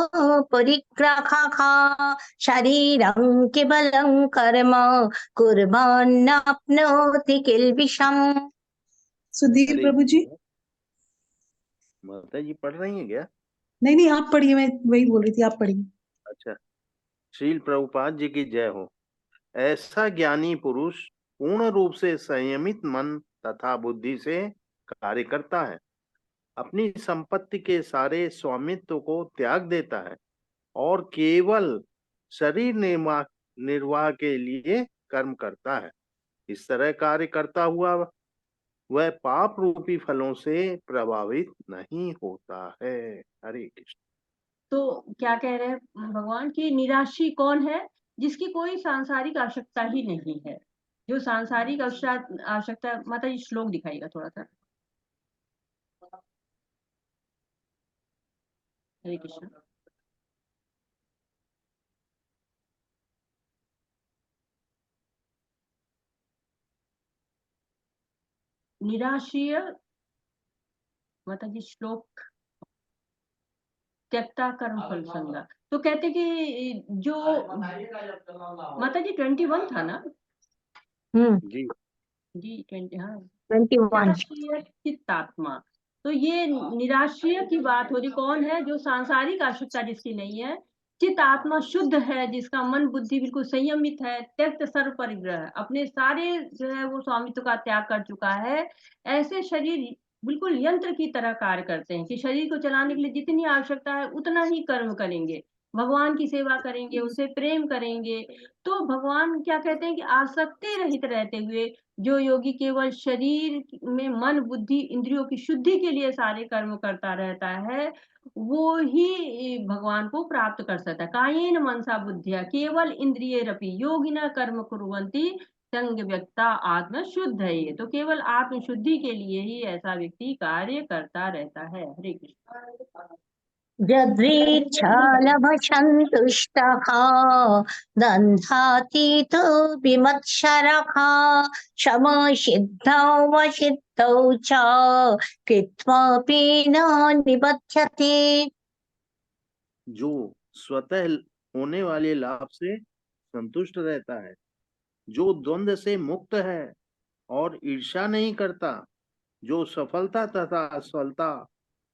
परिग्रहः शरीरं केवलं कर्म कुर्वन्नाप्नोति किल्बिषम्। सुधीर हरे प्रभु जी। माता जी पढ़ रही हैं क्या? नहीं नहीं, आप पढ़िए, मैं वही बोल रही थी, आप पढ़िए। अच्छा। श्रील प्रभुपाद जी की जय हो। ऐसा ज्ञानी पुरुष पूर्ण रूप से संयमित मन तथा बुद्धि से कार्य करता है, अपनी संपत्ति के सारे स्वामित्व को त्याग देता है और केवल शरीर निर्वाह के लिए कर्म करता है। इस तरह कार्य करता हुआ वह पाप रूपी फलों से प्रभावित नहीं होता है। हरे कृष्ण। तो क्या कह रहे हैं भगवान की, निराशी कौन है, जिसकी कोई सांसारिक आवश्यकता ही नहीं है। जो सांसारिक आवश्यकता, माता जी श्लोक दिखाइएगा थोड़ा सा। हरे कृष्ण। निराशीय, माता जी श्लोक, त्यक्ता कर्म फल संगा। तो कहते कि जो माता जी 21 था ना जी जी, 20, हाँ, 21। निराश्रिय चित्तात्मा। तो ये निराश्रिय की बात हो रही, कौन है, जो सांसारिक आवश्यकता जिसकी नहीं है, चित्त आत्मा शुद्ध है, जिसका मन बुद्धि बिल्कुल संयमित है, त्यक्त सर्व परिग्रह, अपने सारे जो है वो स्वामित्व का त्याग कर चुका है। ऐसे शरीर बिल्कुल यंत्र की तरह कार्य करते हैं कि शरीर को चलाने के लिए जितनी आवश्यकता है उतना ही कर्म करेंगे, भगवान की सेवा करेंगे, उनसे प्रेम करेंगे, तो भगवान क्या कहते हैं कि आसक्ति रहित रहते हुए जो योगी केवल शरीर में मन, बुद्धि, इंद्रियों की शुद्धि के लिए सारे कर्म करता रहता है, वो ही भगवान को प्राप्त कर सकता है। कायेन मनसा बुद्धिया केवल इंद्रियरपि योगिना कर्म कुर्वन्ति संग व्यक्ता आत्म शुद्ध है। ये तो केवल आत्म शुद्धि के लिए ही ऐसा व्यक्ति कार्य करता रहता है। हरे कृष्ण। यदृच्छालभसन्तुष्टः दन्धातीतो विमत्सरः समसिद्धौ वसिद्धौ च कृत्वापि न निबध्यते। जो स्वतः होने वाले लाभ से संतुष्ट रहता है, जो द्वंद्व से मुक्त है और ईर्ष्या नहीं करता, जो सफलता तथा असफलता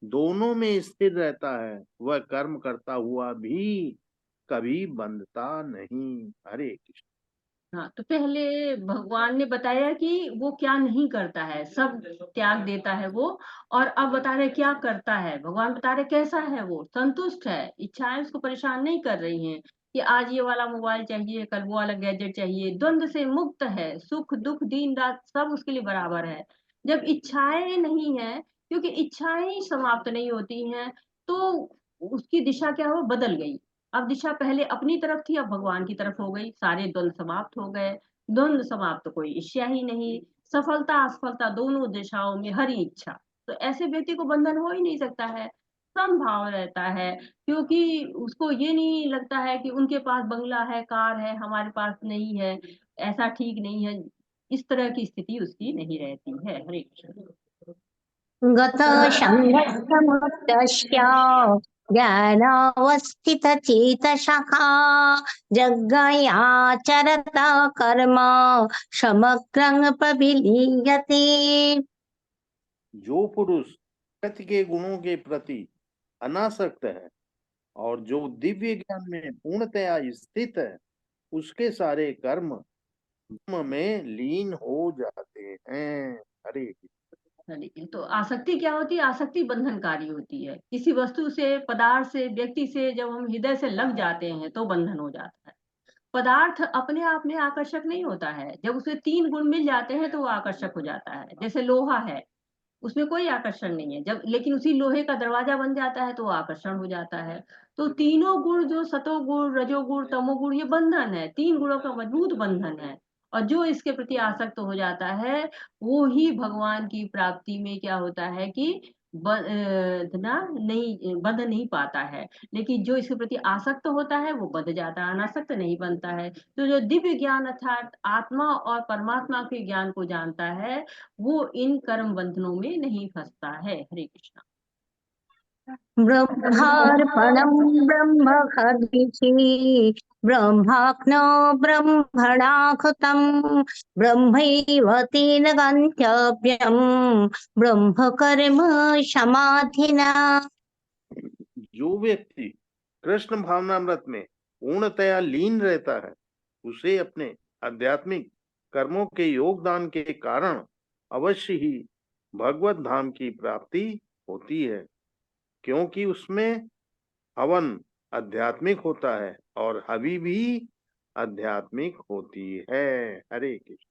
दोनों में स्थिर रहता है, वह कर्म करता हुआ भी कभी बंधता नहीं। हरे कृष्ण। हाँ, तो पहले भगवान ने बताया कि वो क्या नहीं करता है, सब त्याग देता है वो, और अब बता रहे क्या करता है। भगवान बता रहे कैसा है, वो संतुष्ट है, इच्छाएं उसको परेशान नहीं कर रही हैं कि आज ये वाला मोबाइल चाहिए, कल वो वाला गैजेट चाहिए। द्वंद्व से मुक्त है, सुख दुख दिन रात सब उसके लिए बराबर है। जब इच्छाएं नहीं है, क्योंकि इच्छाएं ही समाप्त नहीं होती हैं, तो उसकी दिशा क्या हो, बदल गई। अब दिशा पहले अपनी तरफ थी, अब भगवान की तरफ हो गई, सारे द्वंद्व समाप्त हो गए। द्वंद्व समाप्त, तो कोई इच्छा ही नहीं, सफलता असफलता दोनों दिशाओं में हरी इच्छा। तो ऐसे व्यक्ति को बंधन हो ही नहीं सकता है, समभाव रहता है, क्योंकि उसको ये नहीं लगता है कि उनके पास बंगला है, कार है, हमारे पास नहीं है, ऐसा ठीक नहीं है। इस तरह की स्थिति उसकी नहीं रहती है। हरे कृष्ण। गतसङ्गस्तमुत्तस्य ज्ञानावस्थितचेतसः जज्ञयाचरता कर्म समग्रं प्रविलीयते। जो पुरुष प्रकृति के गुणों के प्रति अनासक्त है और जो दिव्य ज्ञान में पूर्णतया स्थित है, उसके सारे कर्म ब्रह्म में लीन हो जाते हैं। हरे कृष्ण। तो आसक्ति क्या होती है, आसक्ति बंधनकारी होती है। किसी वस्तु से, पदार्थ से, व्यक्ति से जब हम हृदय से लग जाते हैं तो बंधन हो जाता है। पदार्थ अपने आप में आकर्षक नहीं होता है, जब उसे 3 गुण मिल जाते हैं तो वो आकर्षक हो जाता है। जैसे लोहा है, उसमें कोई आकर्षण नहीं है, जब लेकिन उसी लोहे का दरवाजा बन जाता है तो वो आकर्षण हो जाता है। तो तीनों गुण, जो सतोगुण, रजोगुण, तमोगुण, ये बंधन है, 3 गुणों का मजबूत बंधन है। और जो इसके प्रति आसक्त हो जाता है, वो ही भगवान की प्राप्ति में क्या होता है कि बंध नहीं पाता है। लेकिन जो इसके प्रति आसक्त होता है वो बंध जाता है, अनासक्त नहीं बनता है। तो जो दिव्य ज्ञान अर्थात आत्मा और परमात्मा के ज्ञान को जानता है, वो इन कर्म बंधनों में नहीं फंसता है। हरे कृष्णा। ब्रह्मार्पणं ब्रह्महविः ब्रह्माग्नौ ब्रह्मणाहुतं ब्रह्मैव तेन गन्तव्यं ब्रह्मकर्म समाधिना। जो व्यक्ति कृष्ण भावनामृत में पूर्णतया लीन रहता है, उसे अपने आध्यात्मिक कर्मों के योगदान के कारण अवश्य ही भगवत धाम की प्राप्ति होती है, क्योंकि उसमें हवन आध्यात्मिक होता है और हवि भी आध्यात्मिक होती है। हरे कृष्ण।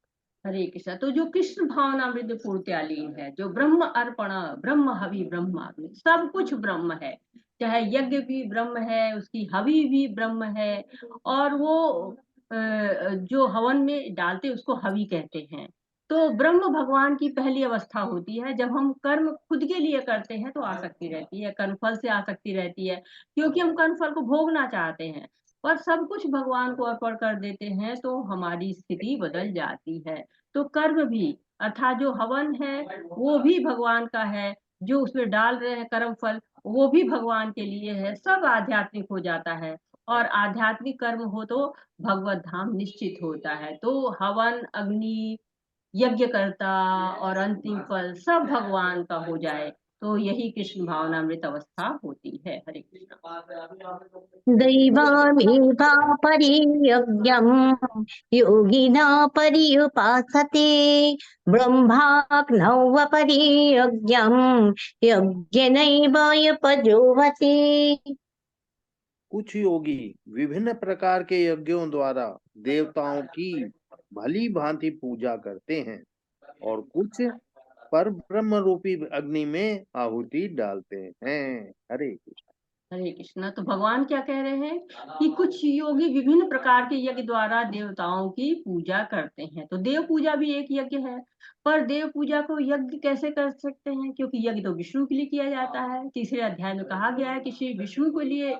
हरे कृष्णा। तो जो कृष्ण भावनामृत पूर्त्यालीन है, जो ब्रह्म अर्पण, ब्रह्म हवि, ब्रह्माग्नि, सब कुछ ब्रह्म है। चाहे यज्ञ भी ब्रह्म है, उसकी हवि भी ब्रह्म है, और वो जो हवन में डालते उसको हवि कहते हैं। तो ब्रह्म भगवान की पहली अवस्था होती है। जब हम कर्म खुद के लिए करते हैं तो आसक्ति रहती है, कर्मफल से आसक्ति रहती है, क्योंकि हम कर्मफल को भोगना चाहते हैं। और सब कुछ भगवान को अर्पण कर देते हैं तो हमारी स्थिति बदल जाती है। तो कर्म भी, अर्थात जो हवन है वो भी भगवान का है, जो उसमें डाल रहे हैं कर्म फल वो भी भगवान के लिए है, सब आध्यात्मिक हो जाता है। और आध्यात्मिक कर्म हो तो भगवत धाम निश्चित होता है। तो हवन, अग्नि, यज्ञकर्ता और अंतिम फल सब भगवान का हो जाए तो यही कृष्ण भावनामृत अवस्था होती है। हरे कृष्ण। दैवमेवापरि यज्ञं योगिना पर्युपासते ब्रह्माग्नौवपरि यज्ञं यज्ञेनैव युपजुह्वति। कुछ योगी विभिन्न प्रकार के यज्ञों द्वारा देवताओं की भली भांति पूजा करते हैं और कुछ पर ब्रह्म रूपी अग्नि में आहुति डालते हैं। हरे कृष्ण। हरे कृष्णा। तो भगवान क्या कह रहे हैं कि कुछ योगी विभिन्न प्रकार के यज्ञ द्वारा देवताओं की पूजा करते हैं। तो देव पूजा भी एक यज्ञ है, पर देव पूजा को यज्ञ कैसे कर सकते हैं, क्योंकि यज्ञ तो विष्णु के लिए किया जाता है। तीसरे अध्याय में कहा गया है कि श्री विष्णु के लिए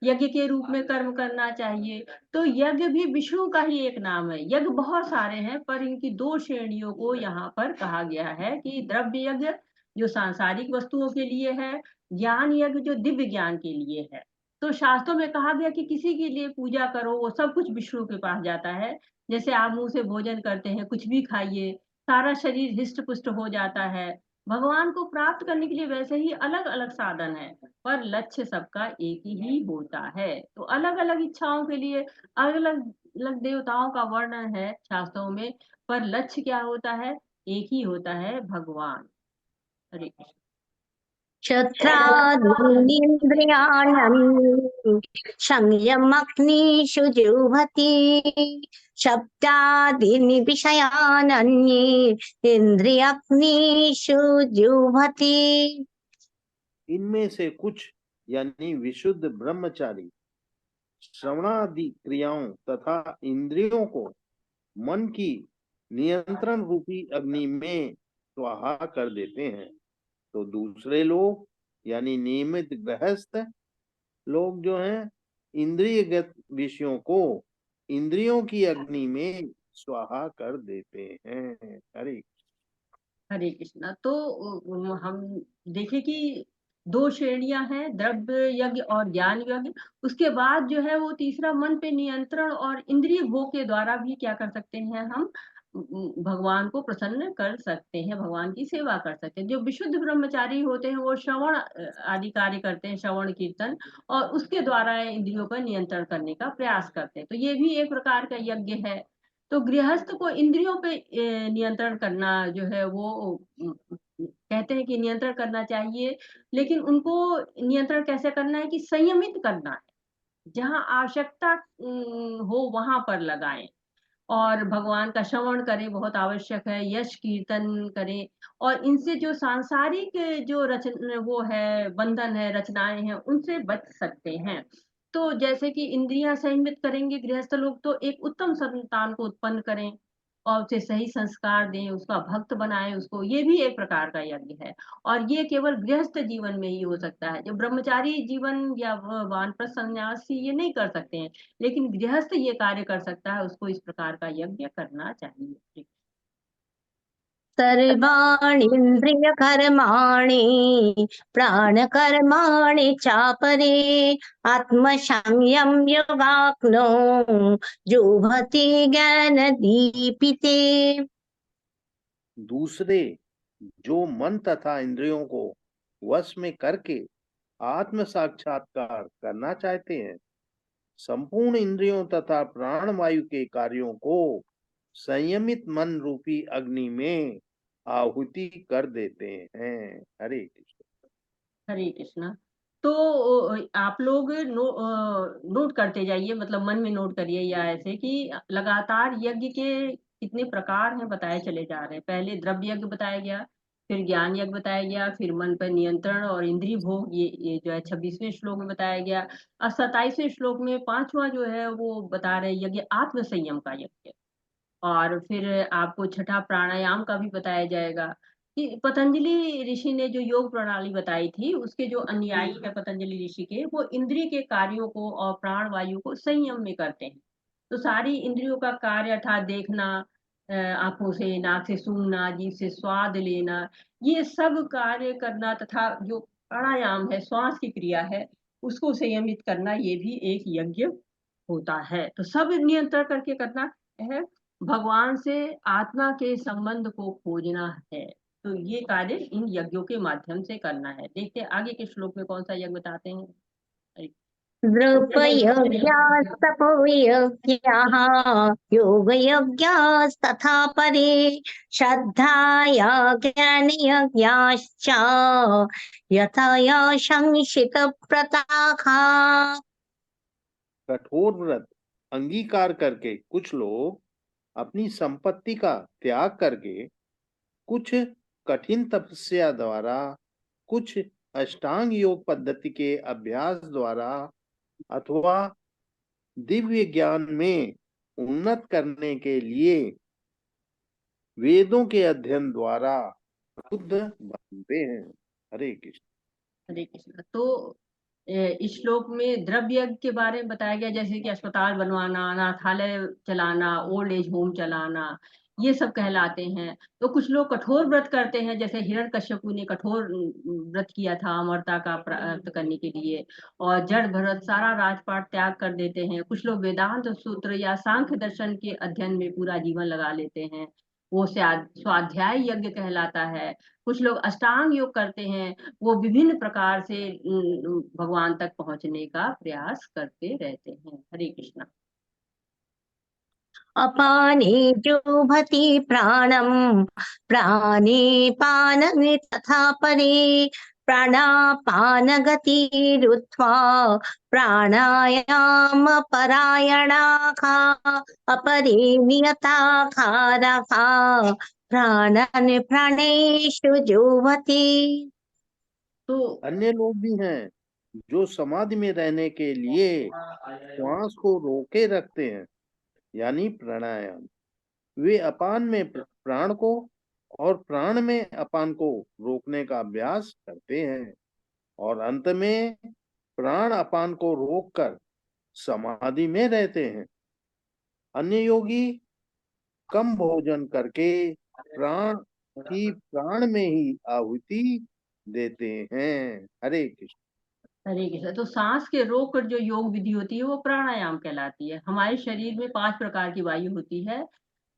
यज्ञ के रूप में कर्म करना चाहिए। तो यज्ञ भी विष्णु का ही एक नाम है। यज्ञ बहुत सारे हैं, पर इनकी दो श्रेणियों को यहाँ पर कहा गया है कि द्रव्य यज्ञ जो सांसारिक वस्तुओं के लिए है, ज्ञान यज्ञ जो दिव्य ज्ञान के लिए है। तो शास्त्रों में कहा गया कि किसी के लिए पूजा करो, वो सब कुछ विष्णु के पास जाता है। जैसे आप मुंह से भोजन करते हैं, कुछ भी खाइए, सारा शरीर हिष्ट पुष्ट हो जाता है। भगवान को प्राप्त करने के लिए वैसे ही अलग अलग साधन है, पर लक्ष्य सबका एक ही होता है। तो अलग अलग इच्छाओं के लिए अलग अलग देवताओं का वर्णन है शास्त्रों में, पर लक्ष्य क्या होता है, एक ही होता है, भगवान। हरे कृष्ण। क्षत्रादीनिन्द्रियाणम् संयमग्निषु जुह्वति शब्दादीनि विषयानन्ये इन्द्रियाग्निषु जुह्वति। इनमें से कुछ यानी विशुद्ध ब्रह्मचारी श्रवणादि क्रियाओं तथा इंद्रियों को मन की नियंत्रण रूपी अग्नि में स्वाहा कर देते हैं। तो दूसरे लोग यानी नियमित गृहस्थ लोग जो हैं इंद्रियगत विषयों को इंद्रियों की अग्नि में स्वाहा कर देते हैं। हरे हरे कृष्णा। तो हम देखें कि दो श्रेणियां हैं, द्रव्य यज्ञ और ज्ञान यज्ञ। उसके बाद जो है वो तीसरा मन पे नियंत्रण और इंद्रिय भोग के द्वारा भी क्या कर सकते हैं, हम भगवान को प्रसन्न कर सकते हैं, भगवान की सेवा कर सकते हैं। जो विशुद्ध ब्रह्मचारी होते हैं वो श्रवण आदि कार्य करते हैं, श्रवण कीर्तन, और उसके द्वारा इंद्रियों पर नियंत्रण करने का प्रयास करते हैं। तो ये भी एक प्रकार का यज्ञ है। तो गृहस्थ को इंद्रियों पे नियंत्रण करना जो है वो कहते हैं कि नियंत्रण करना चाहिए, लेकिन उनको नियंत्रण कैसे करना है कि संयमित करना है, जहां आवश्यकता हो वहां पर लगाएं, और भगवान का श्रवण करें, बहुत आवश्यक है, यश कीर्तन करें, और इनसे जो सांसारिक जो रचन वो है, बंधन है, रचनाएं हैं, उनसे बच सकते हैं। तो जैसे कि इंद्रियां संयमित करेंगे गृहस्थ लोग, तो एक उत्तम संतान को उत्पन्न करें और उसे सही संस्कार दें, उसका भक्त बनाएं उसको, ये भी एक प्रकार का यज्ञ है। और ये केवल गृहस्थ जीवन में ही हो सकता है। जो ब्रह्मचारी जीवन या वानप्रस्थ सन्यासी ये नहीं कर सकते हैं, लेकिन गृहस्थ ये कार्य कर सकता है, उसको इस प्रकार का यज्ञ करना चाहिए। सर्वाणीन्द्रियकर्माणि प्राणकर्माणि चापरे आत्मसंयम योगाग्नो जुह्वति ज्ञानदीपिते। दूसरे जो मन तथा इंद्रियों को वश में करके आत्म साक्षात्कार करना चाहते हैं, संपूर्ण इंद्रियों तथा प्राण वायु के कार्यों को संयमित मन रूपी अग्नि में आहुति कर देते हैं। हरे कृष्ण। हरे कृष्णा। तो आप लोग नोट करते जाइए, मतलब मन में नोट करिए या ऐसे कि लगातार यज्ञ के कितने प्रकार हैं बताए चले जा रहे हैं। पहले द्रव्य यज्ञ बताया गया, फिर ज्ञान यज्ञ बताया गया, फिर मन पर नियंत्रण और इंद्रिय भोग, ये जो है 26वें श्लोक में बताया गया। और 27वें श्लोक में पांचवा जो है वो बता रहे यज्ञ आत्म संयम का यज्ञ। और फिर आपको छठा प्राणायाम का भी बताया जाएगा कि पतंजलि ऋषि ने जो योग प्रणाली बताई थी, उसके जो अनुयायी है पतंजलि ऋषि के, वो इंद्रिय के कार्यों को और प्राण वायु को संयम में करते हैं। तो सारी इंद्रियों का कार्य अर्थात देखना, आंखों से, नाक से सूंघना, जीभ से स्वाद लेना, ये सब कार्य करना, तथा जो प्राणायाम है, श्वास की क्रिया है, उसको संयमित करना, ये भी एक यज्ञ होता है। तो सब नियंत्रण करके करना है, भगवान से आत्मा के संबंध को खोजना है। तो ये कार्य इन यज्ञों के माध्यम से करना है। देखते हैं आगे के श्लोक में कौन सा यज्ञ बताते हैं। द्रव्ययज्ञास्तपोयज्ञाः योगयज्ञास्तथा परे श्रद्धाया ज्ञानयज्ञाश्च यथाया संशितव्रताः। कठोर व्रत अंगीकार करके कुछ लोग अपनी संपत्ति का त्याग करके, कुछ कठिन तपस्या द्वारा, कुछ अष्टांग योग पद्धति के अभ्यास द्वारा अथवा दिव्य ज्ञान में उन्नत करने के लिए वेदों के अध्ययन द्वारा बुद्ध बनते हैं। हरे कृष्ण। हरे कृष्ण। तो इस श्लोक में द्रव्य यज्ञ के बारे में बताया गया, जैसे कि अस्पताल बनवाना, अनाथालय चलाना, ओल्ड एज होम चलाना, ये सब कहलाते हैं। तो कुछ लोग कठोर व्रत करते हैं, जैसे हिरण्यकश्यपु ने कठोर व्रत किया था अमरता का प्राप्त करने के लिए, और जड़ भरत सारा राजपाट त्याग कर देते हैं। कुछ लोग वेदांत सूत्र या सांख्य दर्शन के अध्ययन में पूरा जीवन लगा लेते हैं, वो स्वाध्याय यज्ञ कहलाता है। कुछ लोग अष्टांग योग करते हैं, वो विभिन्न प्रकार से भगवान तक पहुंचने का प्रयास करते रहते हैं। हरे कृष्णा। अपाने जुह्वति प्राणं प्राणे पाने तथा परे प्राणापान गतिरुत्वा प्राणायाम परायणाः अपरे नियताहारः प्राणान् प्राणेषु जुह्वति। तो अन्य लोग भी हैं जो समाधि में रहने के लिए श्वास को रोके रखते हैं, यानी प्राणायाम। वे अपान में प्राण को और प्राण में अपान को रोकने का अभ्यास करते हैं, और अंत में प्राण अपान को रोककर समाधि में रहते हैं। अन्य योगी कम भोजन करके प्राण की प्राण में ही आहुति देते हैं। हरे कृष्ण। हरे कृष्ण। तो सांस के रोक कर जो योग विधि होती है वो प्राणायाम कहलाती है। हमारे शरीर में 5 प्रकार की वायु होती है,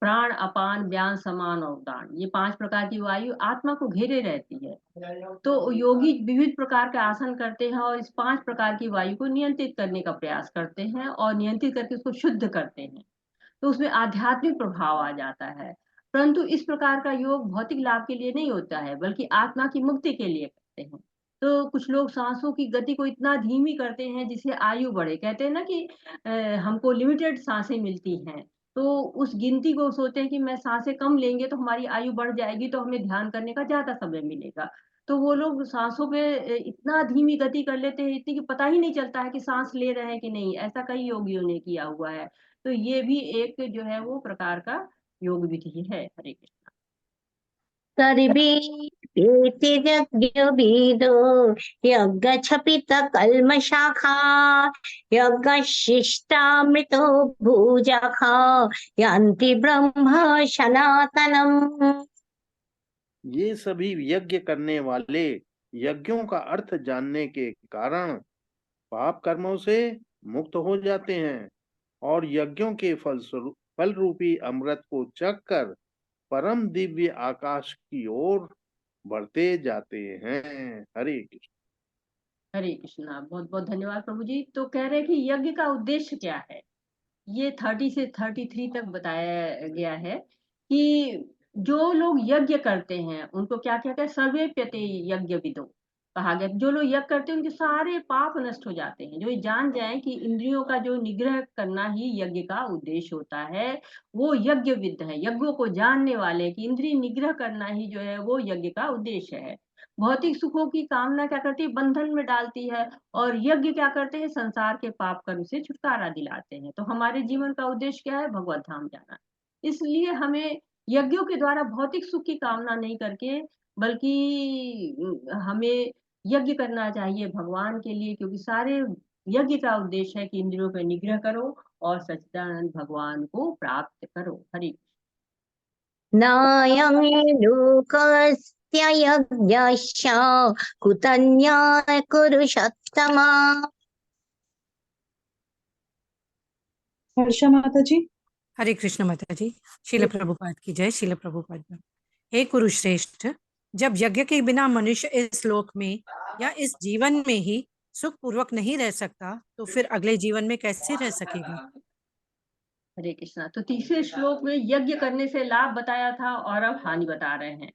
प्राण, अपान, व्यान, समान और उदान। ये 5 प्रकार की वायु आत्मा को घेरे रहती है। तो योगी विविध प्रकार के आसन करते हैं और इस 5 प्रकार की वायु को नियंत्रित करने का प्रयास करते हैं और नियंत्रित करके उसको शुद्ध करते हैं। तो उसमें आध्यात्मिक प्रभाव आ जाता है। परंतु इस प्रकार का योग भौतिक लाभ के लिए नहीं होता है, बल्कि आत्मा की मुक्ति के लिए करते हैं। तो कुछ लोग सांसों की गति को इतना धीमी करते हैं जिससे आयु बढ़े। कहते हैं ना कि हमको लिमिटेड सांसें मिलती हैं, तो उस गिनती को सोचते हैं कि मैं सांसें कम लेंगे तो हमारी आयु बढ़ जाएगी, तो हमें ध्यान करने का ज्यादा समय मिलेगा। तो वो लोग सांसों पे इतना धीमी गति कर लेते हैं, इतनी कि पता ही नहीं चलता है कि सांस ले रहे हैं कि नहीं। ऐसा कई योगियों ने किया हुआ है। तो ये भी एक जो है वो प्रकार का योग विधि है। हरे कृष्ण। सर्वेति यज्ञविदो यज्ञक्षपितकल्मषाखा यज्ञशिष्टामृतो भुजः यान्ति ब्रह्म सनातनम्। ये सभी यज्ञ करने वाले यज्ञों का अर्थ जानने के कारण पाप कर्मों से मुक्त हो जाते हैं और यज्ञों के फल रूपी अमृत को चख कर परम दिव्य आकाश की ओर बढ़ते जाते हैं। हरे कृष्ण। हरे कृष्णा। बहुत बहुत धन्यवाद प्रभु जी। तो कह रहे हैं कि यज्ञ का उद्देश्य क्या है। ये 30 से 33 तक बताया गया है कि जो लोग यज्ञ करते हैं उनको क्या कहते हैं, सर्वेप्यते यज्ञ विदो कहा गया। जो लोग यज्ञ करते हैं उनके सारे पाप नष्ट हो जाते हैं। जो ये जान जाए कि इंद्रियों का जो निग्रह करना ही यज्ञ का उद्देश्य होता है, वो यज्ञविद है। यज्ञों को जानने वाले कि इंद्रिय निग्रह करना ही जो है वो यज्ञ का उद्देश्य है। भौतिक सुखों की कामना क्या करती है, बंधन में डालती है, और यज्ञ क्या करते हैं, संसार के पाप कर्म से छुटकारा दिलाते हैं। तो हमारे जीवन का उद्देश्य क्या है, भगवत धाम जाना। इसलिए हमें यज्ञों के द्वारा भौतिक सुख की कामना नहीं करके, बल्कि हमें यज्ञ करना चाहिए भगवान के लिए, क्योंकि सारे यज्ञ का उद्देश्य है कि इंद्रियों पर निग्रह करो और सच्चिदानंद भगवान को प्राप्त करो। हरि नायं लोकस्य यज्ञस्य कुतन्याय कुरुषोत्तमा। हर्षा माता जी। हरे कृष्ण माता जी। शिल प्रभुपाद की जय। शिल प्रभुपाद। हे कुरुश्रेष्ठ, जब यज्ञ के बिना मनुष्य इस लोक में या इस जीवन में ही सुख पूर्वक नहीं रह सकता, तो फिर अगले जीवन में कैसे रह सकेगा। हरे कृष्णा। तो तीसरे श्लोक में यज्ञ करने से लाभ बताया था और अब हानि बता रहे हैं।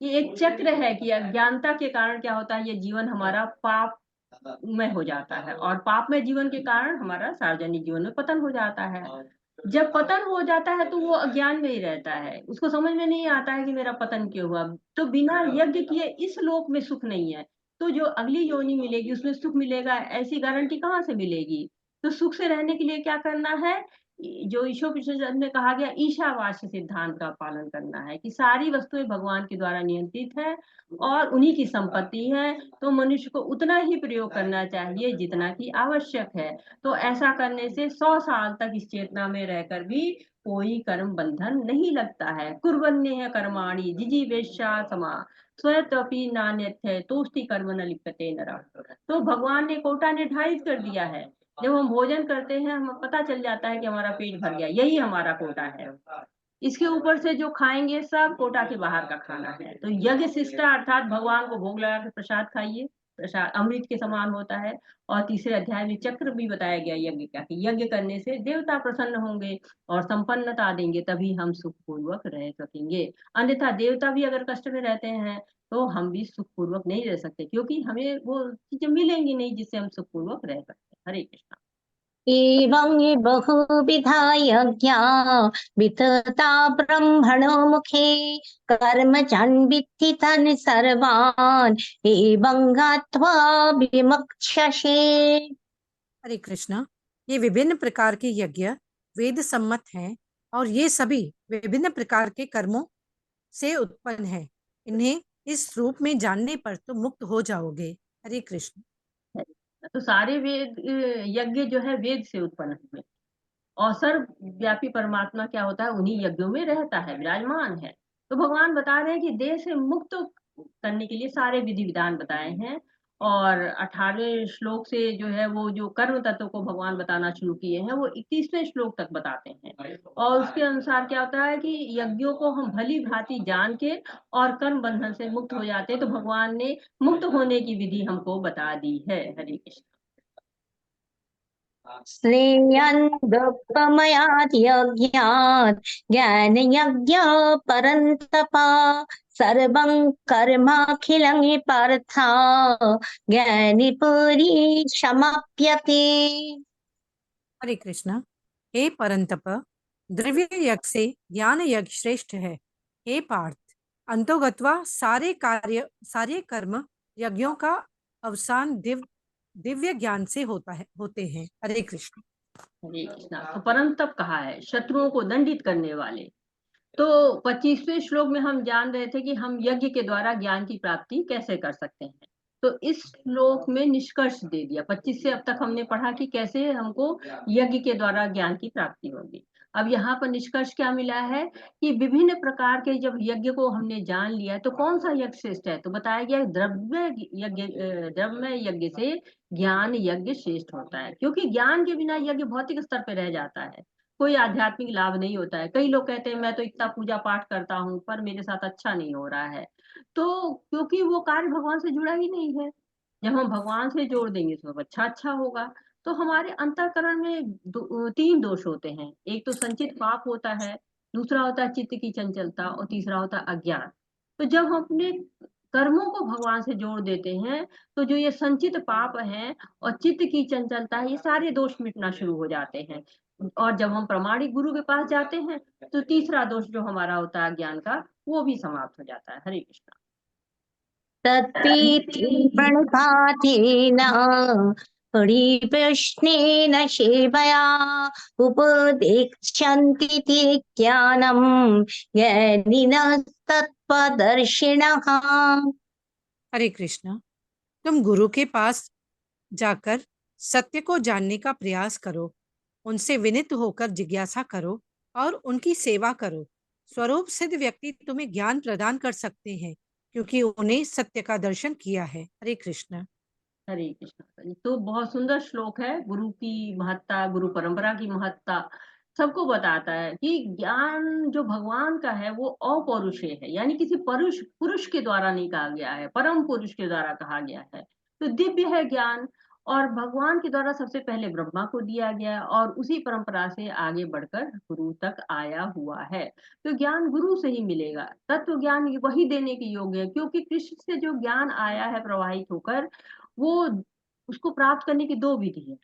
ये एक चक्र है कि अज्ञानता के कारण क्या होता है, ये जीवन हमारा पाप में हो जाता है, और पाप में जीवन के कारण हमारा सार्वजनिक जीवन में पतन हो जाता है। जब पतन हो जाता है तो वो अज्ञान में ही रहता है, उसको समझ में नहीं आता है कि मेरा पतन क्यों हुआ। तो बिना यज्ञ किए इस लोक में सुख नहीं है, तो जो अगली योनि मिलेगी उसमें सुख मिलेगा, ऐसी गारंटी कहाँ से मिलेगी। तो सुख से रहने के लिए क्या करना है, जो ईशोपनिषद में कहा गया ईशावास्य सिद्धांत का पालन करना है कि सारी वस्तुएं भगवान के द्वारा नियंत्रित है और उन्हीं की संपत्ति है, तो मनुष्य को उतना ही प्रयोग करना चाहिए जितना कि आवश्यक है। तो ऐसा करने से 100 साल तक इस चेतना में रहकर भी कोई कर्म बंधन नहीं लगता है। कुर्वन्नेह कर्माणि जिजीवेशा समा स्वयं नान्यथ्य तोष्टि कर्म न लिप्यते नरः। तो भगवान ने कोटा निर्धारित कर दिया है, जब हम भोजन करते हैं हमें पता चल जाता है कि हमारा पेट भर गया, यही हमारा कोटा है। इसके ऊपर से जो खाएंगे सब कोटा के बाहर का खाना है। तो यज्ञ शिष्टा अर्थात भगवान को भोग लगा के प्रसाद खाइए, प्रसाद अमृत के समान होता है। और तीसरे अध्याय में चक्र भी बताया गया यज्ञ का, कि यज्ञ करने से देवता प्रसन्न होंगे और संपन्नता देंगे, तभी हम सुखपूर्वक रह सकेंगे। अन्यथा देवता भी अगर कष्ट में रहते हैं तो हम भी सुखपूर्वक नहीं रह सकते, क्योंकि हमें वो चीजें मिलेंगी नहीं जिससे हम सुखपूर्वक रह सकते हैं। हरे कृष्णा। एवं हि बहुविधा यज्ञा वितता ब्रह्मणो मुखे कर्मजन् विद्धि तान् सर्वान् एवं ज्ञात्वा विमुक्ष्यसे। हरे कृष्णा। ये विभिन्न प्रकार के यज्ञ वेद सम्मत हैं और ये सभी विभिन्न प्रकार के कर्मों से उत्पन्न है। इन्हें इस रूप में जानने पर तो मुक्त हो जाओगे। हरे कृष्ण। तो सारे वेद यज्ञ जो है वेद से उत्पन्न हुए, और सर्वव्यापी परमात्मा क्या होता है, उन्हीं यज्ञों में रहता है, विराजमान है। तो भगवान बता रहे हैं कि देह से मुक्त करने के लिए सारे विधि विधान बताए हैं, और 18वें श्लोक से जो है वो जो कर्म तत्व को भगवान बताना शुरू किए हैं वो 21वें श्लोक तक बताते हैं। और उसके अनुसार क्या होता है कि यज्ञों को हम भली भांति जान के और कर्म बंधन से मुक्त हो जाते हैं। तो भगवान ने मुक्त होने की विधि हमको बता दी है। हरे कृष्ण। श्रेयान् दुःखमयात् यज्ञात् ज्ञानयज्ञ परन्तप सर्वं कर्माखिलं हि पार्थ ज्ञानिपुरी समाप्यते। हरे कृष्णा। हे परंतप, द्रव्य यज्ञ से ज्ञान यज्ञ श्रेष्ठ है। हे पार्थ, अंतोगत्वा सारे कर्म यज्ञों का अवसान दिव्य ज्ञान से होते हैं। हरे कृष्ण। हरे कृष्णा। तो परम तप कहा है शत्रुओं को दंडित करने वाले। तो 25वें श्लोक में हम जान रहे थे कि हम यज्ञ के द्वारा ज्ञान की प्राप्ति कैसे कर सकते हैं। तो इस श्लोक में निष्कर्ष दे दिया। 25 से अब तक हमने पढ़ा कि कैसे हमको यज्ञ के द्वारा ज्ञान की प्राप्ति होगी। अब यहाँ पर निष्कर्ष क्या मिला है कि विभिन्न प्रकार के जब यज्ञ को हमने जान लिया तो कौन सा यज्ञ श्रेष्ठ है। तो बताया गया द्रव्य यज्ञ से ज्ञान यज्ञ श्रेष्ठ होता है, क्योंकि ज्ञान के बिना यज्ञ भौतिक स्तर पर रह जाता है, कोई आध्यात्मिक लाभ नहीं होता है। कई लोग कहते हैं मैं तो इतना पूजा पाठ करता हूँ पर मेरे साथ अच्छा नहीं हो रहा है, तो क्योंकि वो कार्य भगवान से जुड़ा ही नहीं है। जब हम भगवान से जोड़ देंगे तो अच्छा होगा। तो हमारे अंतःकरण में तीन दोष होते हैं। एक तो संचित पाप होता है, दूसरा होता है चित्त की चंचलता, और तीसरा होता है अज्ञान। तो जब हम अपने कर्मों को भगवान से जोड़ देते हैं तो जो ये संचित पाप है और चित्त की चंचलता है, ये सारे दोष मिटना शुरू हो जाते हैं। और जब हम प्रमाणिक गुरु के पास जाते हैं तो तीसरा दोष जो हमारा होता है ज्ञान का, वो भी समाप्त हो जाता है। हरे कृष्णा। तत्पीति प्रणिपातेन परिप्रश्नेन सेवया उपदेक्ष्यन्ति ते ज्ञानं ज्ञानिनः तत्त्वदर्शिनः। हरे कृष्णा। तुम गुरु के पास जाकर सत्य को जानने का प्रयास करो, उनसे विनित होकर जिज्ञासा करो और उनकी सेवा करो। स्वरूप सिद्ध व्यक्ति तुम्हें ज्ञान प्रदान कर सकते हैं, क्योंकि उन्हें सत्य का दर्शन किया है। हरे कृष्ण। हरे कृष्णा। तो बहुत सुंदर श्लोक है, गुरु की महत्ता, गुरु परंपरा की महत्ता सबको बताता है कि ज्ञान जो भगवान का है वो अपौरुषेय है, यानी किसी पुरुष के द्वारा नहीं कहा गया है, परम पुरुष के द्वारा कहा गया है। तो दिव्य है ज्ञान, और भगवान के द्वारा सबसे पहले ब्रह्मा को दिया गया और उसी परंपरा से आगे बढ़कर गुरु तक आया हुआ है। तो ज्ञान गुरु से ही मिलेगा, तत्व ज्ञान वही देने के योग्य है, क्योंकि कृष्ण से जो ज्ञान आया है प्रवाहित होकर वो उसको प्राप्त करने की दो विधि है।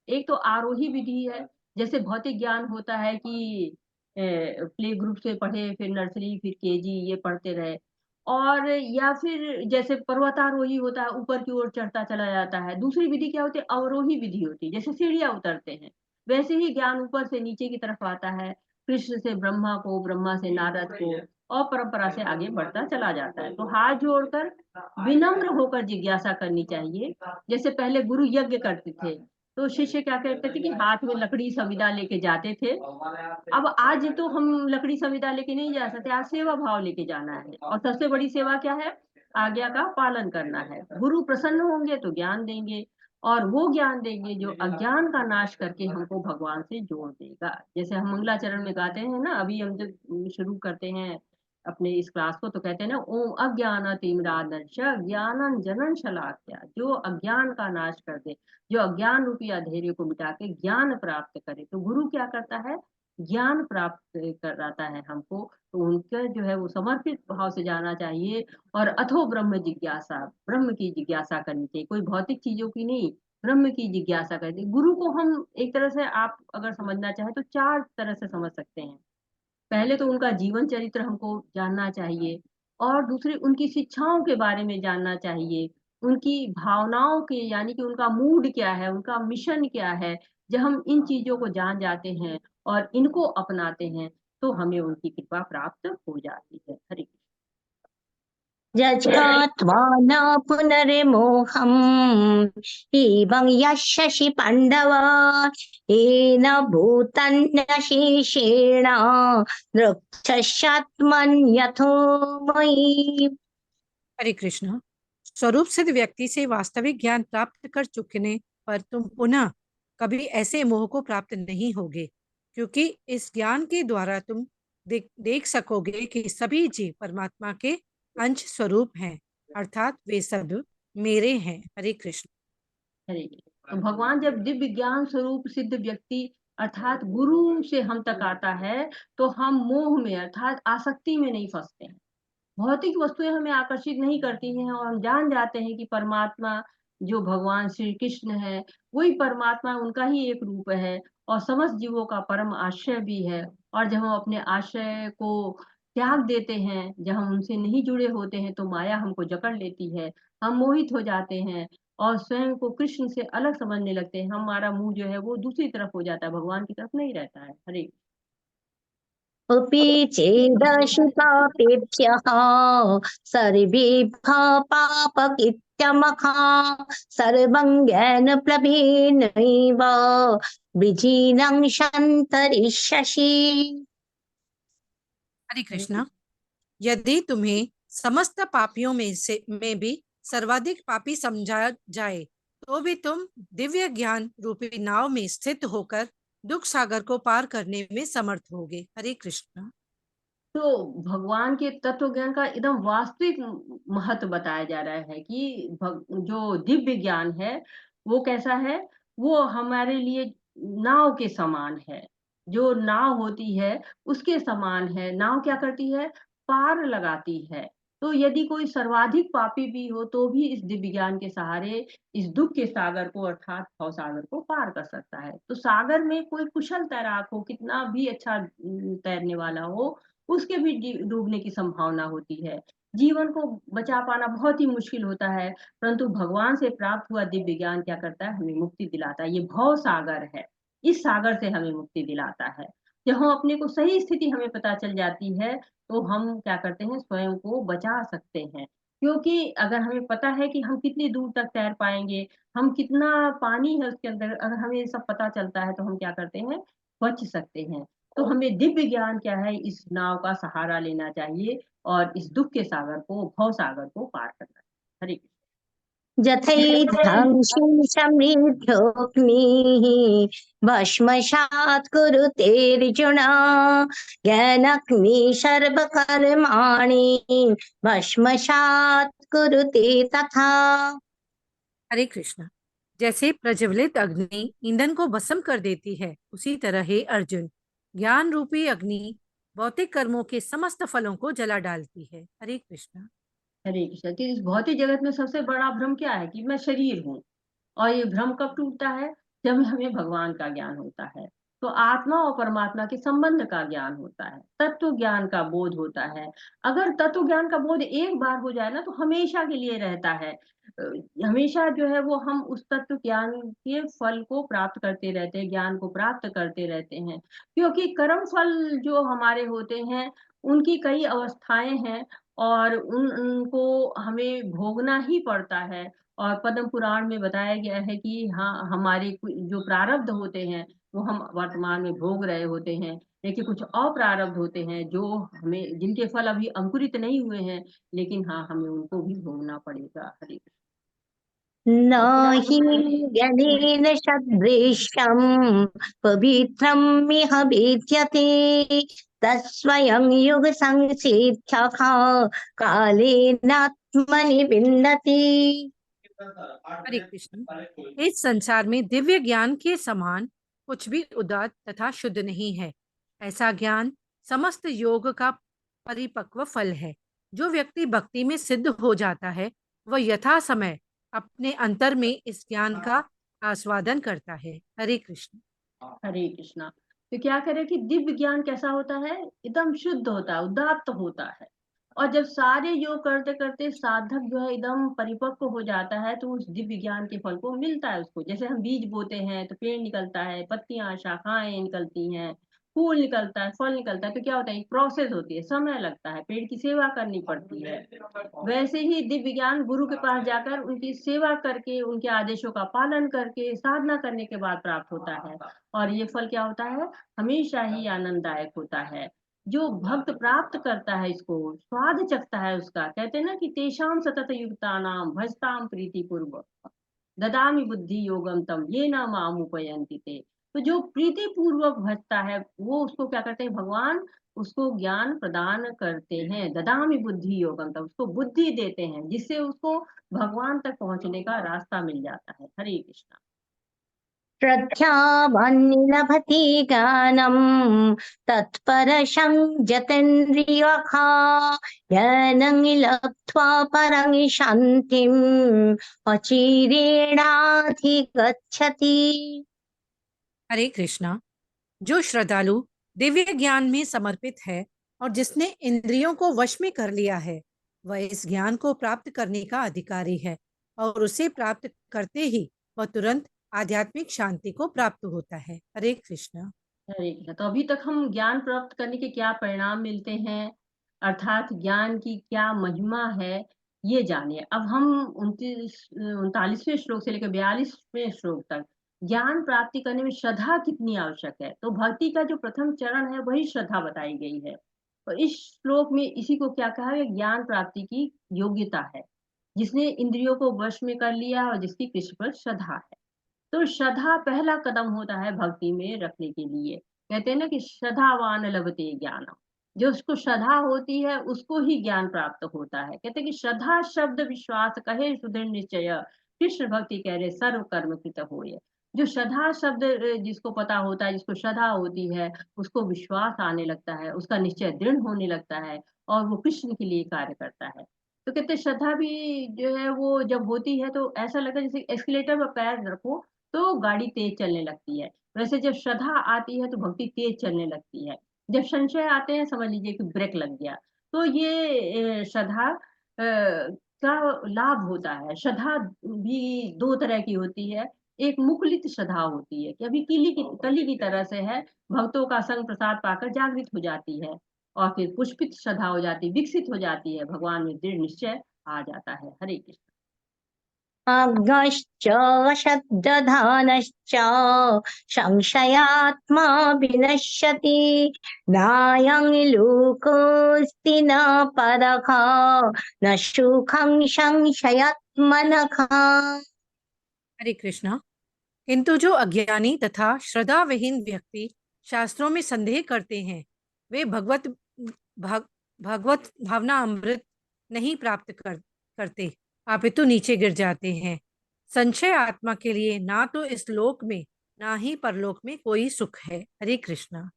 एक तो आरोही विधि है, जैसे भौतिक ज्ञान होता है कि प्ले ग्रुप से पढ़े, फिर नर्सरी, फिर केजी, ये पढ़ते रहे। और या फिर जैसे पर्वतारोही होता है, ऊपर की ओर चढ़ता चला जाता है। दूसरी विधि क्या होती है? अवरोही विधि होती है, जैसे सीढ़ियां उतरते हैं, वैसे ही ज्ञान ऊपर से नीचे की तरफ आता है। कृष्ण से ब्रह्मा को, ब्रह्मा से नारद को, और परंपरा से आगे बढ़ता चला जाता है। तो हाथ जोड़कर विनम्र होकर जिज्ञासा करनी चाहिए। जैसे पहले गुरु यज्ञ करते थे, तो शिष्य क्या करते थे कि हाथ में लकड़ी संविदा लेके जाते थे। अब आज तो हम लकड़ी संविदा लेके नहीं जा सकते, आज सेवा भाव लेके जाना है। और सबसे बड़ी सेवा क्या है? आज्ञा का पालन करना है। गुरु प्रसन्न होंगे तो ज्ञान देंगे, और वो ज्ञान देंगे जो अज्ञान का नाश करके हमको भगवान से जोड़ देगा। जैसे हम मंगलाचरण में गाते हैं ना, अभी हम जब शुरू करते हैं अपने इस क्लास को, तो कहते हैं ना, ओम अज्ञानातिमिरान्धस्य ज्ञानांजनं शलाकया, जो अज्ञान का नाश कर दे, जो अज्ञान रूपी अंधेरे को मिटा के ज्ञान प्राप्त करे। तो गुरु क्या करता है? ज्ञान प्राप्त कराता है हमको। तो उनका जो है वो समर्पित भाव से जाना चाहिए। और अथो ब्रह्म जिज्ञासा, ब्रह्म की जिज्ञासा करनी चाहिए, कोई भौतिक चीजों की नहीं, ब्रह्म की जिज्ञासा करनी। गुरु को हम एक तरह से, आप अगर समझना चाहें तो चार तरह से समझ सकते हैं। पहले तो उनका जीवन चरित्र हमको जानना चाहिए, और दूसरी उनकी शिक्षाओं के बारे में जानना चाहिए, उनकी भावनाओं के, यानी कि उनका मूड क्या है, उनका मिशन क्या है। जब हम इन चीजों को जान जाते हैं और इनको अपनाते हैं, तो हमें उनकी कृपा प्राप्त हो जाती है। हरे कृष्ण। यज्ञात्वा न पुनर्मोहम् एवं यशसि पाण्डव येन भूतन्न शेषेण द्रक्ष्यात्मन्यथो मयि। हरे कृष्ण। स्वरूप सिद्ध व्यक्ति से वास्तविक ज्ञान प्राप्त कर चुकने पर तुम पुनः कभी ऐसे मोह को प्राप्त नहीं होगे, क्योंकि इस ज्ञान के द्वारा तुम देख सकोगे कि सभी जीव परमात्मा के अंश स्वरूप हैं, अर्थात वे सब मेरे हैं। हरे कृष्ण। हरे कृष्ण। तो भगवान जब दिव्य ज्ञान स्वरूप सिद्ध व्यक्ति अर्थात गुरु से हम तक आता है, तो हम मोह में अर्थात आसक्ति में नहीं फंसते हैं। भौतिक वस्तुएं हमें आकर्षित नहीं करती हैं, और हम जान जाते हैं कि परमात्मा जो भगवान श्री कृष्ण है, वही परमात्मा, उनका ही एक रूप है, और समस्त जीवों का परम आश्रय भी है। और जब हम अपने आश्रय को त्याग देते हैं, जब हम उनसे नहीं जुड़े होते हैं, तो माया हमको जकड़ लेती है, हम मोहित हो जाते हैं, और स्वयं को कृष्ण से अलग समझने लगते हैं। हमारा मुंह जो है वो दूसरी तरफ हो जाता है, भगवान की तरफ नहीं रहता है। हरे अपि चेदशि पापेभ्यः सर्वेभ्यः पापकृत्यमखा सर्वं ज्ञानप्लवेनैव विजीनं सन्तरिष्यसि। हरे कृष्ण। यदि तुम्हें समस्त पापियों में भी सर्वाधिक पापी समझा जाए, तो भी तुम दिव्य ज्ञान रूपी नाव में स्थित होकर दुख सागर को पार करने में समर्थ होगे। हरे कृष्ण। तो भगवान के तत्व ज्ञान का एकदम वास्तविक महत्व बताया जा रहा है कि जो दिव्य ज्ञान है वो कैसा है? वो हमारे लिए नाव के समान है। जो नाव होती है उसके समान है। नाव क्या करती है? पार लगाती है। तो यदि कोई सर्वाधिक पापी भी हो, तो भी इस दिव्य ज्ञान के सहारे इस दुख के सागर को अर्थात भव सागर को पार कर सकता है। तो सागर में कोई कुशल तैराक हो, कितना भी अच्छा तैरने वाला हो, उसके भी डूबने की संभावना होती है। जीवन को बचा पाना बहुत ही मुश्किल होता है, परंतु भगवान से प्राप्त हुआ दिव्य ज्ञान क्या करता है? हमें मुक्ति दिलाता है। ये भव सागर है, इस सागर से हमें मुक्ति दिलाता है। जब हम अपने को सही स्थिति हमें पता चल जाती है, तो हम क्या करते हैं? स्वयं को बचा सकते हैं। क्योंकि अगर हमें पता है कि हम कितनी दूर तक तैर पाएंगे, हम कितना पानी है उसके अंदर, अगर हमें ये सब पता चलता है, तो हम क्या करते हैं? बच सकते हैं। तो हमें दिव्य ज्ञान क्या है? इस नाव का सहारा लेना चाहिए, और इस दुख के सागर को, भव सागर को पार करना चाहिए। हरे यथैधं समृद्धोऽग्निः भस्मसात् कुरुतेऽर्जुन ज्ञानाग्निः सर्वकर्माणि भस्मसात् कुरुते तथा। हरे कृष्ण। जैसे प्रज्वलित अग्नि ईंधन को भस्म कर देती है, उसी तरह हे अर्जुन, ज्ञान रूपी अग्नि भौतिक कर्मों के समस्त फलों को जला डालती है। हरे कृष्ण। कृष्ण। कि इस भौतिक जगत में सबसे बड़ा भ्रम क्या है? कि मैं शरीर हूँ, और ये भ्रम कब टूटता है? जब हमें भगवान का ज्ञान होता है, तो आत्मा और परमात्मा के संबंध का ज्ञान होता है, तत्व ज्ञान का बोध होता है। अगर तत्व ज्ञान का बोध एक बार हो जाए ना, तो हमेशा के लिए रहता है। हमेशा जो है वो हम उस तत्व ज्ञान के फल को प्राप्त करते रहते हैं, ज्ञान को प्राप्त करते रहते हैं। क्योंकि कर्म फल जो हमारे होते हैं, उनकी कई अवस्थाएं हैं, और उनको हमें भोगना ही पड़ता है। और पद्म पुराण में बताया गया है कि हाँ, हमारे जो प्रारब्ध होते हैं वो हम वर्तमान में भोग रहे होते हैं, लेकिन कुछ अप्रारब्ध होते हैं जो हमें, जिनके फल अभी अंकुरित नहीं हुए हैं, लेकिन हाँ, हमें उनको भी भोगना पड़ेगा। हरे कृष्ण। न तो फिर हि आगे ज्ञानेन सदृशं पवित्रमिह विद्यते तत्स्वयं युग संसिद्ध्यः कालेनात्मनि विन्दति। हरे कृष्ण। इस संसार में दिव्य ज्ञान के समान कुछ भी उदात्त तथा शुद्ध नहीं है। ऐसा ज्ञान समस्त योग का परिपक्व फल है। जो व्यक्ति भक्ति में सिद्ध हो जाता है, वह यथा समय अपने अंतर में इस ज्ञान का आस्वादन करता है। हरे कृष्ण। हरे कृष्णा। तो क्या करें कि दिव्य ज्ञान कैसा होता है? एकदम शुद्ध होता है, उदात्त होता है। और जब सारे योग करते करते साधक जो है एकदम परिपक्व हो जाता है, तो उस दिव्य ज्ञान के फल को मिलता है उसको। जैसे हम बीज बोते हैं तो पेड़ निकलता है, पत्तियां शाखाएं निकलती हैं, फूल निकलता है, फल निकलता है। तो क्या होता है? एक प्रोसेस होती है, समय लगता है, पेड़ की सेवा करनी पड़ती है। वैसे ही दिव्य ज्ञान गुरु के पास जाकर उनकी सेवा करके, उनके आदेशों का पालन करके, साधना करने के बाद प्राप्त होता है। और ये फल क्या होता है? हमेशा ही आनंददायक होता है। जो भक्त प्राप्त करता है इसको, स्वाद चखता है उसका। कहते हैं ना कि तेषाम सतत युक्तानाम भजताम प्रीति पूर्व ददामि बुद्धि योगम तम ये न मामुपयन्ति ते। तो जो प्रीति पूर्वक भजता है, वो उसको क्या करते हैं? भगवान उसको ज्ञान प्रदान करते हैं। ददामि बुद्धि योगम तम, उसको बुद्धि देते हैं, जिससे उसको भगवान तक पहुंचने का रास्ता मिल जाता है। हरे कृष्णा। श्रद्धावान् लभते ज्ञानं तत्परशं जतेन्द्रियः ज्ञानं लब्ध्वा परं शान्तिम् अचिरेणाधिगच्छति। हरे कृष्णा। जो श्रद्धालु दिव्य ज्ञान में समर्पित है और जिसने इंद्रियों को वश में कर लिया है, वह इस ज्ञान को प्राप्त करने का अधिकारी है, और उसे प्राप्त करते ही वह तुरंत आध्यात्मिक शांति को प्राप्त होता है। हरे कृष्णा। हरे कृष्णा। तो अभी तक हम ज्ञान प्राप्त करने के क्या परिणाम मिलते हैं, अर्थात ज्ञान की क्या महिमा है, ये जानिए। अब हम 39वें श्लोक से लेकर 42वें श्लोक तक ज्ञान प्राप्ति करने में श्रद्धा कितनी आवश्यक है। तो भक्ति का जो प्रथम चरण है वही श्रद्धा बताई गई है। तो इस श्लोक में इसी को क्या कहा है? ज्ञान प्राप्ति की योग्यता है, जिसने इंद्रियों को वश में कर लिया और जिसकी कृष्ण पर श्रद्धा है। तो श्रद्धा पहला कदम होता है भक्ति में रखने के लिए। कहते हैं ना कि श्रद्धावान लभते ज्ञानम। जो उसको श्रद्धा होती है उसको ही ज्ञान प्राप्त होता है। कहते हैं कि श्रद्धा शब्द विश्वास कहे सुदृढ़ निश्चय कृष्ण भक्ति कह रहे सर्व कर्म कृत होय। जो श्रद्धा शब्द जिसको पता होता है, जिसको श्रद्धा होती है, उसको विश्वास आने लगता है, उसका निश्चय दृढ़ होने लगता है, और वो कृष्ण के लिए कार्य करता है। तो कहते हैं श्रद्धा भी जो है वो जब होती है तो ऐसा लगता है जैसे एस्केलेटर पर पैर रखो तो गाड़ी तेज चलने लगती है। वैसे जब श्रद्धा आती है तो भक्ति तेज चलने लगती है। जब संशय आते हैं, समझ लीजिए कि ब्रेक लग गया। तो ये श्रद्धा का लाभ होता है। श्रद्धा भी दो तरह की होती है। एक मुकुलित श्रद्धा होती है कि अभी कली की तरह से है, भक्तों का संग प्रसाद पाकर जागृत हो जाती है। और फिर पुष्पित श्रद्धा हो जाती है, विकसित हो जाती है, भगवान में दृढ़ निश्चय आ जाता है। हरे कृष्ण। अग्नश्च शब्दधानश्च संशयात्मा विनश्यति नायं लोकोऽस्ति न परः न सुखं संशयात्मनः। हरे कृष्णा। किंतु जो अज्ञानी तथा श्रद्धा विहीन व्यक्ति शास्त्रों में संदेह करते हैं, वे भगवत भावना अमृत नहीं प्राप्त करते, अपितु नीचे गिर जाते हैं। संशय आत्मा के लिए ना तो इस लोक में ना ही परलोक में कोई सुख है। हरे कृष्णा।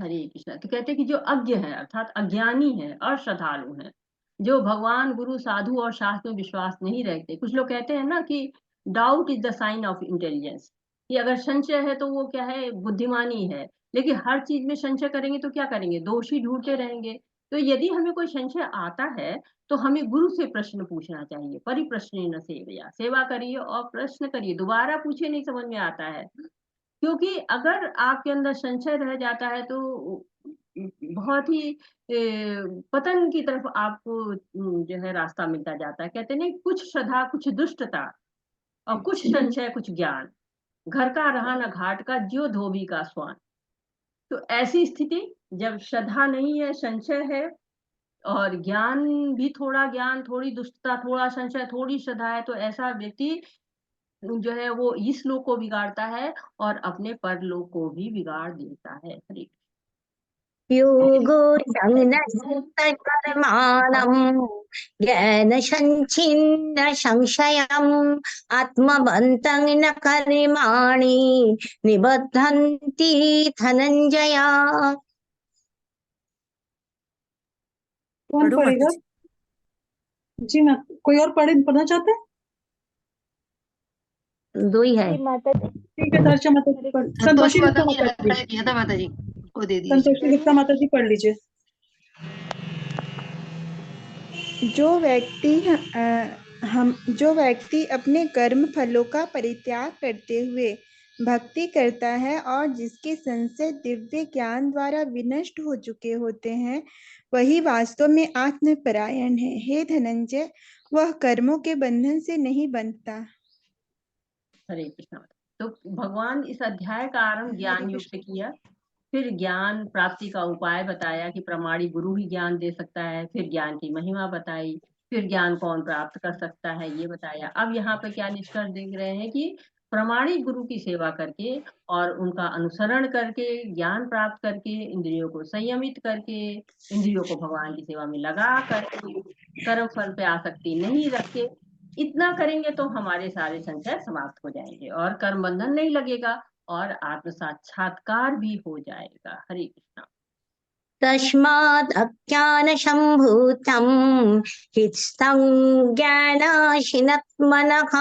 हरे कृष्णा। तो कहते हैं कि जो अज्ञ है अर्थात अज्ञानी है और श्रद्धालु है, जो भगवान गुरु साधु और शास्त्र में विश्वास नहीं रखते। कुछ लोग कहते हैं ना कि doubt is the sign of intelligence, कि अगर संशय है तो वो क्या है, बुद्धिमानी है। लेकिन हर चीज में संशय करेंगे तो क्या करेंगे, दोषी ढूंढते रहेंगे। तो यदि हमें कोई संशय आता है तो हमें गुरु से प्रश्न पूछना चाहिए। परिप्रश्न न सेवया, सेवा करिए और प्रश्न करिए, दोबारा पूछे, नहीं समझ में आता है। क्योंकि अगर आपके अंदर संशय रह जाता है तो बहुत ही पतन की तरफ आपको जो है रास्ता मिलता जाता है। कहते नहीं, कुछ श्रद्धा कुछ दुष्टता और कुछ संशय कुछ ज्ञान, घर का रहा न घाट का, ज्यों धोबी का स्वान। तो ऐसी स्थिति जब श्रद्धा नहीं है, संशय है, और ज्ञान भी थोड़ा, ज्ञान थोड़ी दुष्टता, थोड़ा संशय, थोड़ी श्रद्धा है, तो ऐसा व्यक्ति जो है वो इस लोक को बिगाड़ता है और अपने परलोक को भी बिगाड़ देता है। हरे योगो कर्माणम् ज्ञान संचिन्न संशयम् आत्मवन्तं न कर्माणि निबद्धन्ति धनंजय। कौन पढ़ो माता पढ़ेगा? जी। जी मैं, कोई और पढ़ना चाहते हैं? दो ही है। ठीक है, दर्शा माता जी संतोषी संतोषी माता गुप्ता जी माता जी, ने किया था माता जी, को दे दीजिए। संतोषी गुप्ता माता जी पढ़ लीजिए। जो व्यक्ति अपने कर्म फलों का परित्याग करते हुए भक्ति करता है और जिसके संशय दिव्य ज्ञान द्वारा विनष्ट हो चुके होते हैं, वही वास्तव में आत्मपरायण है। हे धनंजय, वह कर्मों के बंधन से नहीं बंधता। हरे कृष्ण। तो भगवान इस अध्याय का आरंभ ज्ञान युक्त किया, फिर ज्ञान प्राप्ति का उपाय बताया कि प्रमाणिक गुरु ही ज्ञान दे सकता है, फिर ज्ञान की महिमा बताई, फिर ज्ञान कौन प्राप्त कर सकता है ये बताया। अब यहाँ पे क्या निष्कर्ष देख रहे हैं कि प्रमाणिक गुरु की सेवा करके और उनका अनुसरण करके, ज्ञान प्राप्त करके, इंद्रियों को संयमित करके, इंद्रियों को भगवान की सेवा में लगा करके, कर्म फल पे आसक्ति नहीं रख के, इतना करेंगे तो हमारे सारे संशय समाप्त हो जाएंगे और कर्म बंधन नहीं लगेगा और आत्म साक्षात्कार भी हो जाएगा। हरे कृष्णा। तस्माद् अज्ञानसम्भूतं हृत्स्थं ज्ञानाशिनत्मनः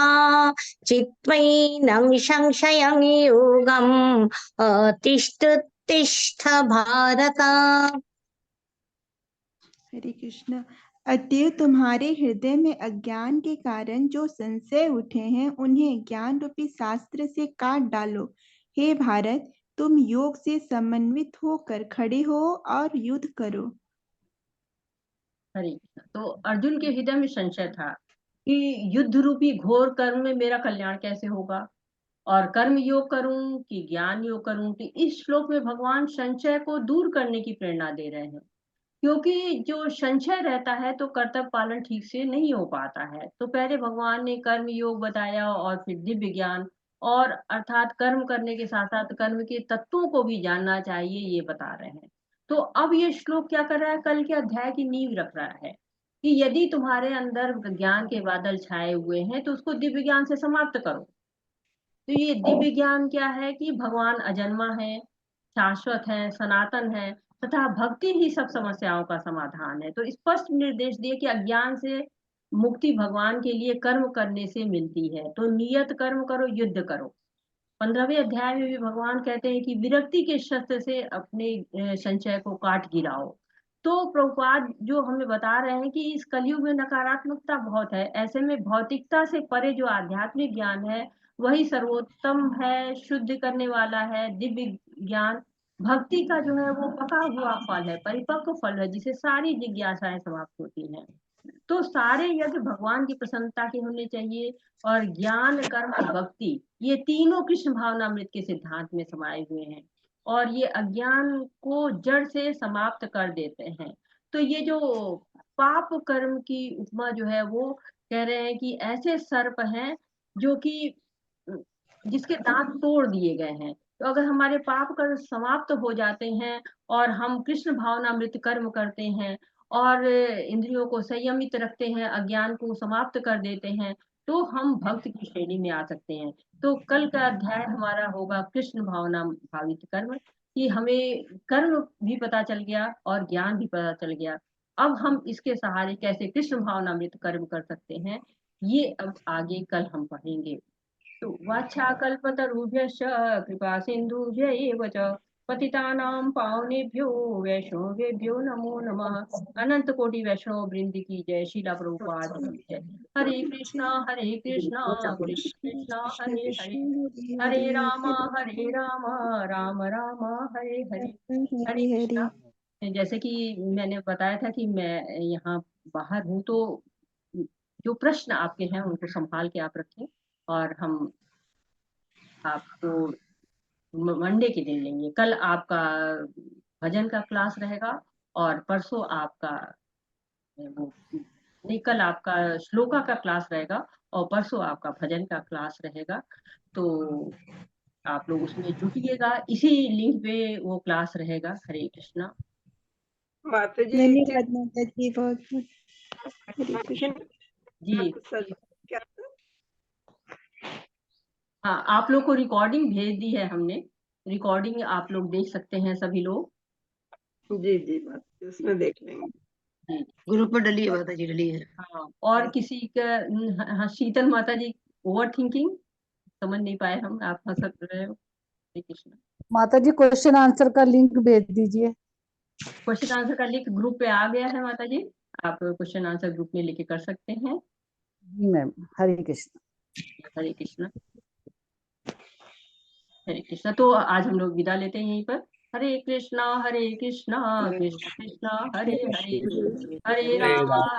चित्त्वैनं संशयं योगम् तिष्ठ भारत। हरे कृष्ण। अतएव तुम्हारे हृदय में अज्ञान के कारण जो संशय उठे हैं, उन्हें ज्ञान रूपी शास्त्र से काट डालो। हे भारत, तुम योग से समन्वित होकर खड़े हो और युद्ध करो। हरे कृष्ण। तो अर्जुन के हृदय में संशय था कि युद्ध रूपी घोर कर्म में मेरा कल्याण कैसे होगा, और कर्म योग करूं कि ज्ञान योग करूं। कि इस श्लोक में भगवान संशय को दूर करने की प्रेरणा दे रहे हैं, क्योंकि जो संशय रहता है तो कर्तव्य पालन ठीक से नहीं हो पाता है। तो पहले भगवान ने कर्म योग बताया और फिर दिव्य ज्ञान, और अर्थात कर्म करने के साथ साथ कर्म के तत्वों को भी जानना चाहिए, ये बता रहे हैं। तो अब ये श्लोक क्या कर रहा है, कल के अध्याय की नींव रख रहा है कि यदि तुम्हारे अंदर ज्ञान के बादल छाए हुए हैं तो उसको दिव्य ज्ञान से समाप्त करो। तो ये दिव्य ज्ञान क्या है कि भगवान अजन्मा है, शाश्वत है, सनातन है, तथा भक्ति ही सब समस्याओं का समाधान है। तो स्पष्ट निर्देश दिए कि अज्ञान से मुक्ति भगवान के लिए कर्म करने से मिलती है। तो नियत कर्म करो, युद्ध करो। 15वें अध्याय में भी भगवान कहते हैं कि विरक्ति के शस्त्र से अपने संशय को काट गिराओ। तो प्रभुपाद जो हमें बता रहे हैं कि इस कलयुग में नकारात्मकता बहुत है, ऐसे में भौतिकता से परे जो आध्यात्मिक ज्ञान है वही सर्वोत्तम है, शुद्ध करने वाला है। दिव्य ज्ञान भक्ति का जो है वो पका हुआ फल है, परिपक्व फल है, जिसे सारी जिज्ञासाएं समाप्त होती हैं। तो सारे यज्ञ भगवान की प्रसन्नता के होने चाहिए, और ज्ञान कर्म भक्ति ये तीनों कृष्ण भावनामृत के सिद्धांत में समाये हुए हैं, और ये अज्ञान को जड़ से समाप्त कर देते हैं। तो ये जो पाप कर्म की उपमा जो है वो कह रहे हैं कि ऐसे सर्प हैं जो कि जिसके दांत तोड़ दिए गए हैं। तो अगर हमारे पाप कर्म समाप्त हो जाते हैं और हम कृष्ण भावनामृत कर्म करते हैं और इंद्रियों को संयमित रखते हैं, अज्ञान को समाप्त कर देते हैं, तो हम भक्त की श्रेणी में आ सकते हैं। तो कल का अध्याय हमारा होगा कृष्ण भावना भावित कर्म, कि हमें कर्म भी पता चल गया और ज्ञान भी पता चल गया। अब हम इसके सहारे कैसे कृष्ण भावनामृत कर्म कर सकते हैं, ये अब आगे कल हम पढ़ेंगे। तो वाछाकल्पतरुभ्यश्च कृपा सिन्धुभ्य एव च पतितानां पावनेभ्यो वैष्णवेभ्यो नमो नमः। अनंत कोटि वैष्णव वृंद की जय। शीला प्रभुपाद की जय। हरे कृष्णा कृष्ण कृष्ण हरे हरे, हरे राम राम राम हरे हरे। हरे हरे हरे। कृष्णा। जैसे कि मैंने बताया था कि मैं यहाँ बाहर हूँ, तो जो प्रश्न आपके हैं उनको संभाल के आप रखें, और हम आपको मंडे के दिन लेंगे। कल आपका भजन का क्लास रहेगा, और परसों आपका वो नहीं, कल आपका श्लोका का क्लास रहेगा, और परसों आपका भजन का क्लास रहेगा। तो आप लोग उसमें जुटिएगा, इसी लिंक पे वो क्लास रहेगा। हरे कृष्णा। माता जी धन्यवाद माता जी, बहुत बहुत हरे कृष्ण। जी क्या हाँ, आप लोग को रिकॉर्डिंग भेज दी है हमने। रिकॉर्डिंग आप लोग देख सकते हैं सभी लोग। जी जी माता जी, उसमें देख लेंगे। जी ग्रुप पर डली है माता जी, डली है। हाँ, और किसी का हाँ, शीतल माता जी ओवर थिंकिंग समझ नहीं पाए हम, आप हंस रहे हो। हरे कृष्ण। माता जी क्वेश्चन आंसर का लिंक भेज दीजिए। क्वेश्चन आंसर का लिंक ग्रुप पे आ गया है माता जी, आप क्वेश्चन आंसर ग्रुप में लेके कर सकते हैं। जी मैम, हरे कृष्ण। हरे कृष्ण। हरे कृष्णा। तो आज हम लोग विदा लेते हैं यहीं पर। हरे कृष्णा कृष्णा कृष्ण हरे हरे, हरे राम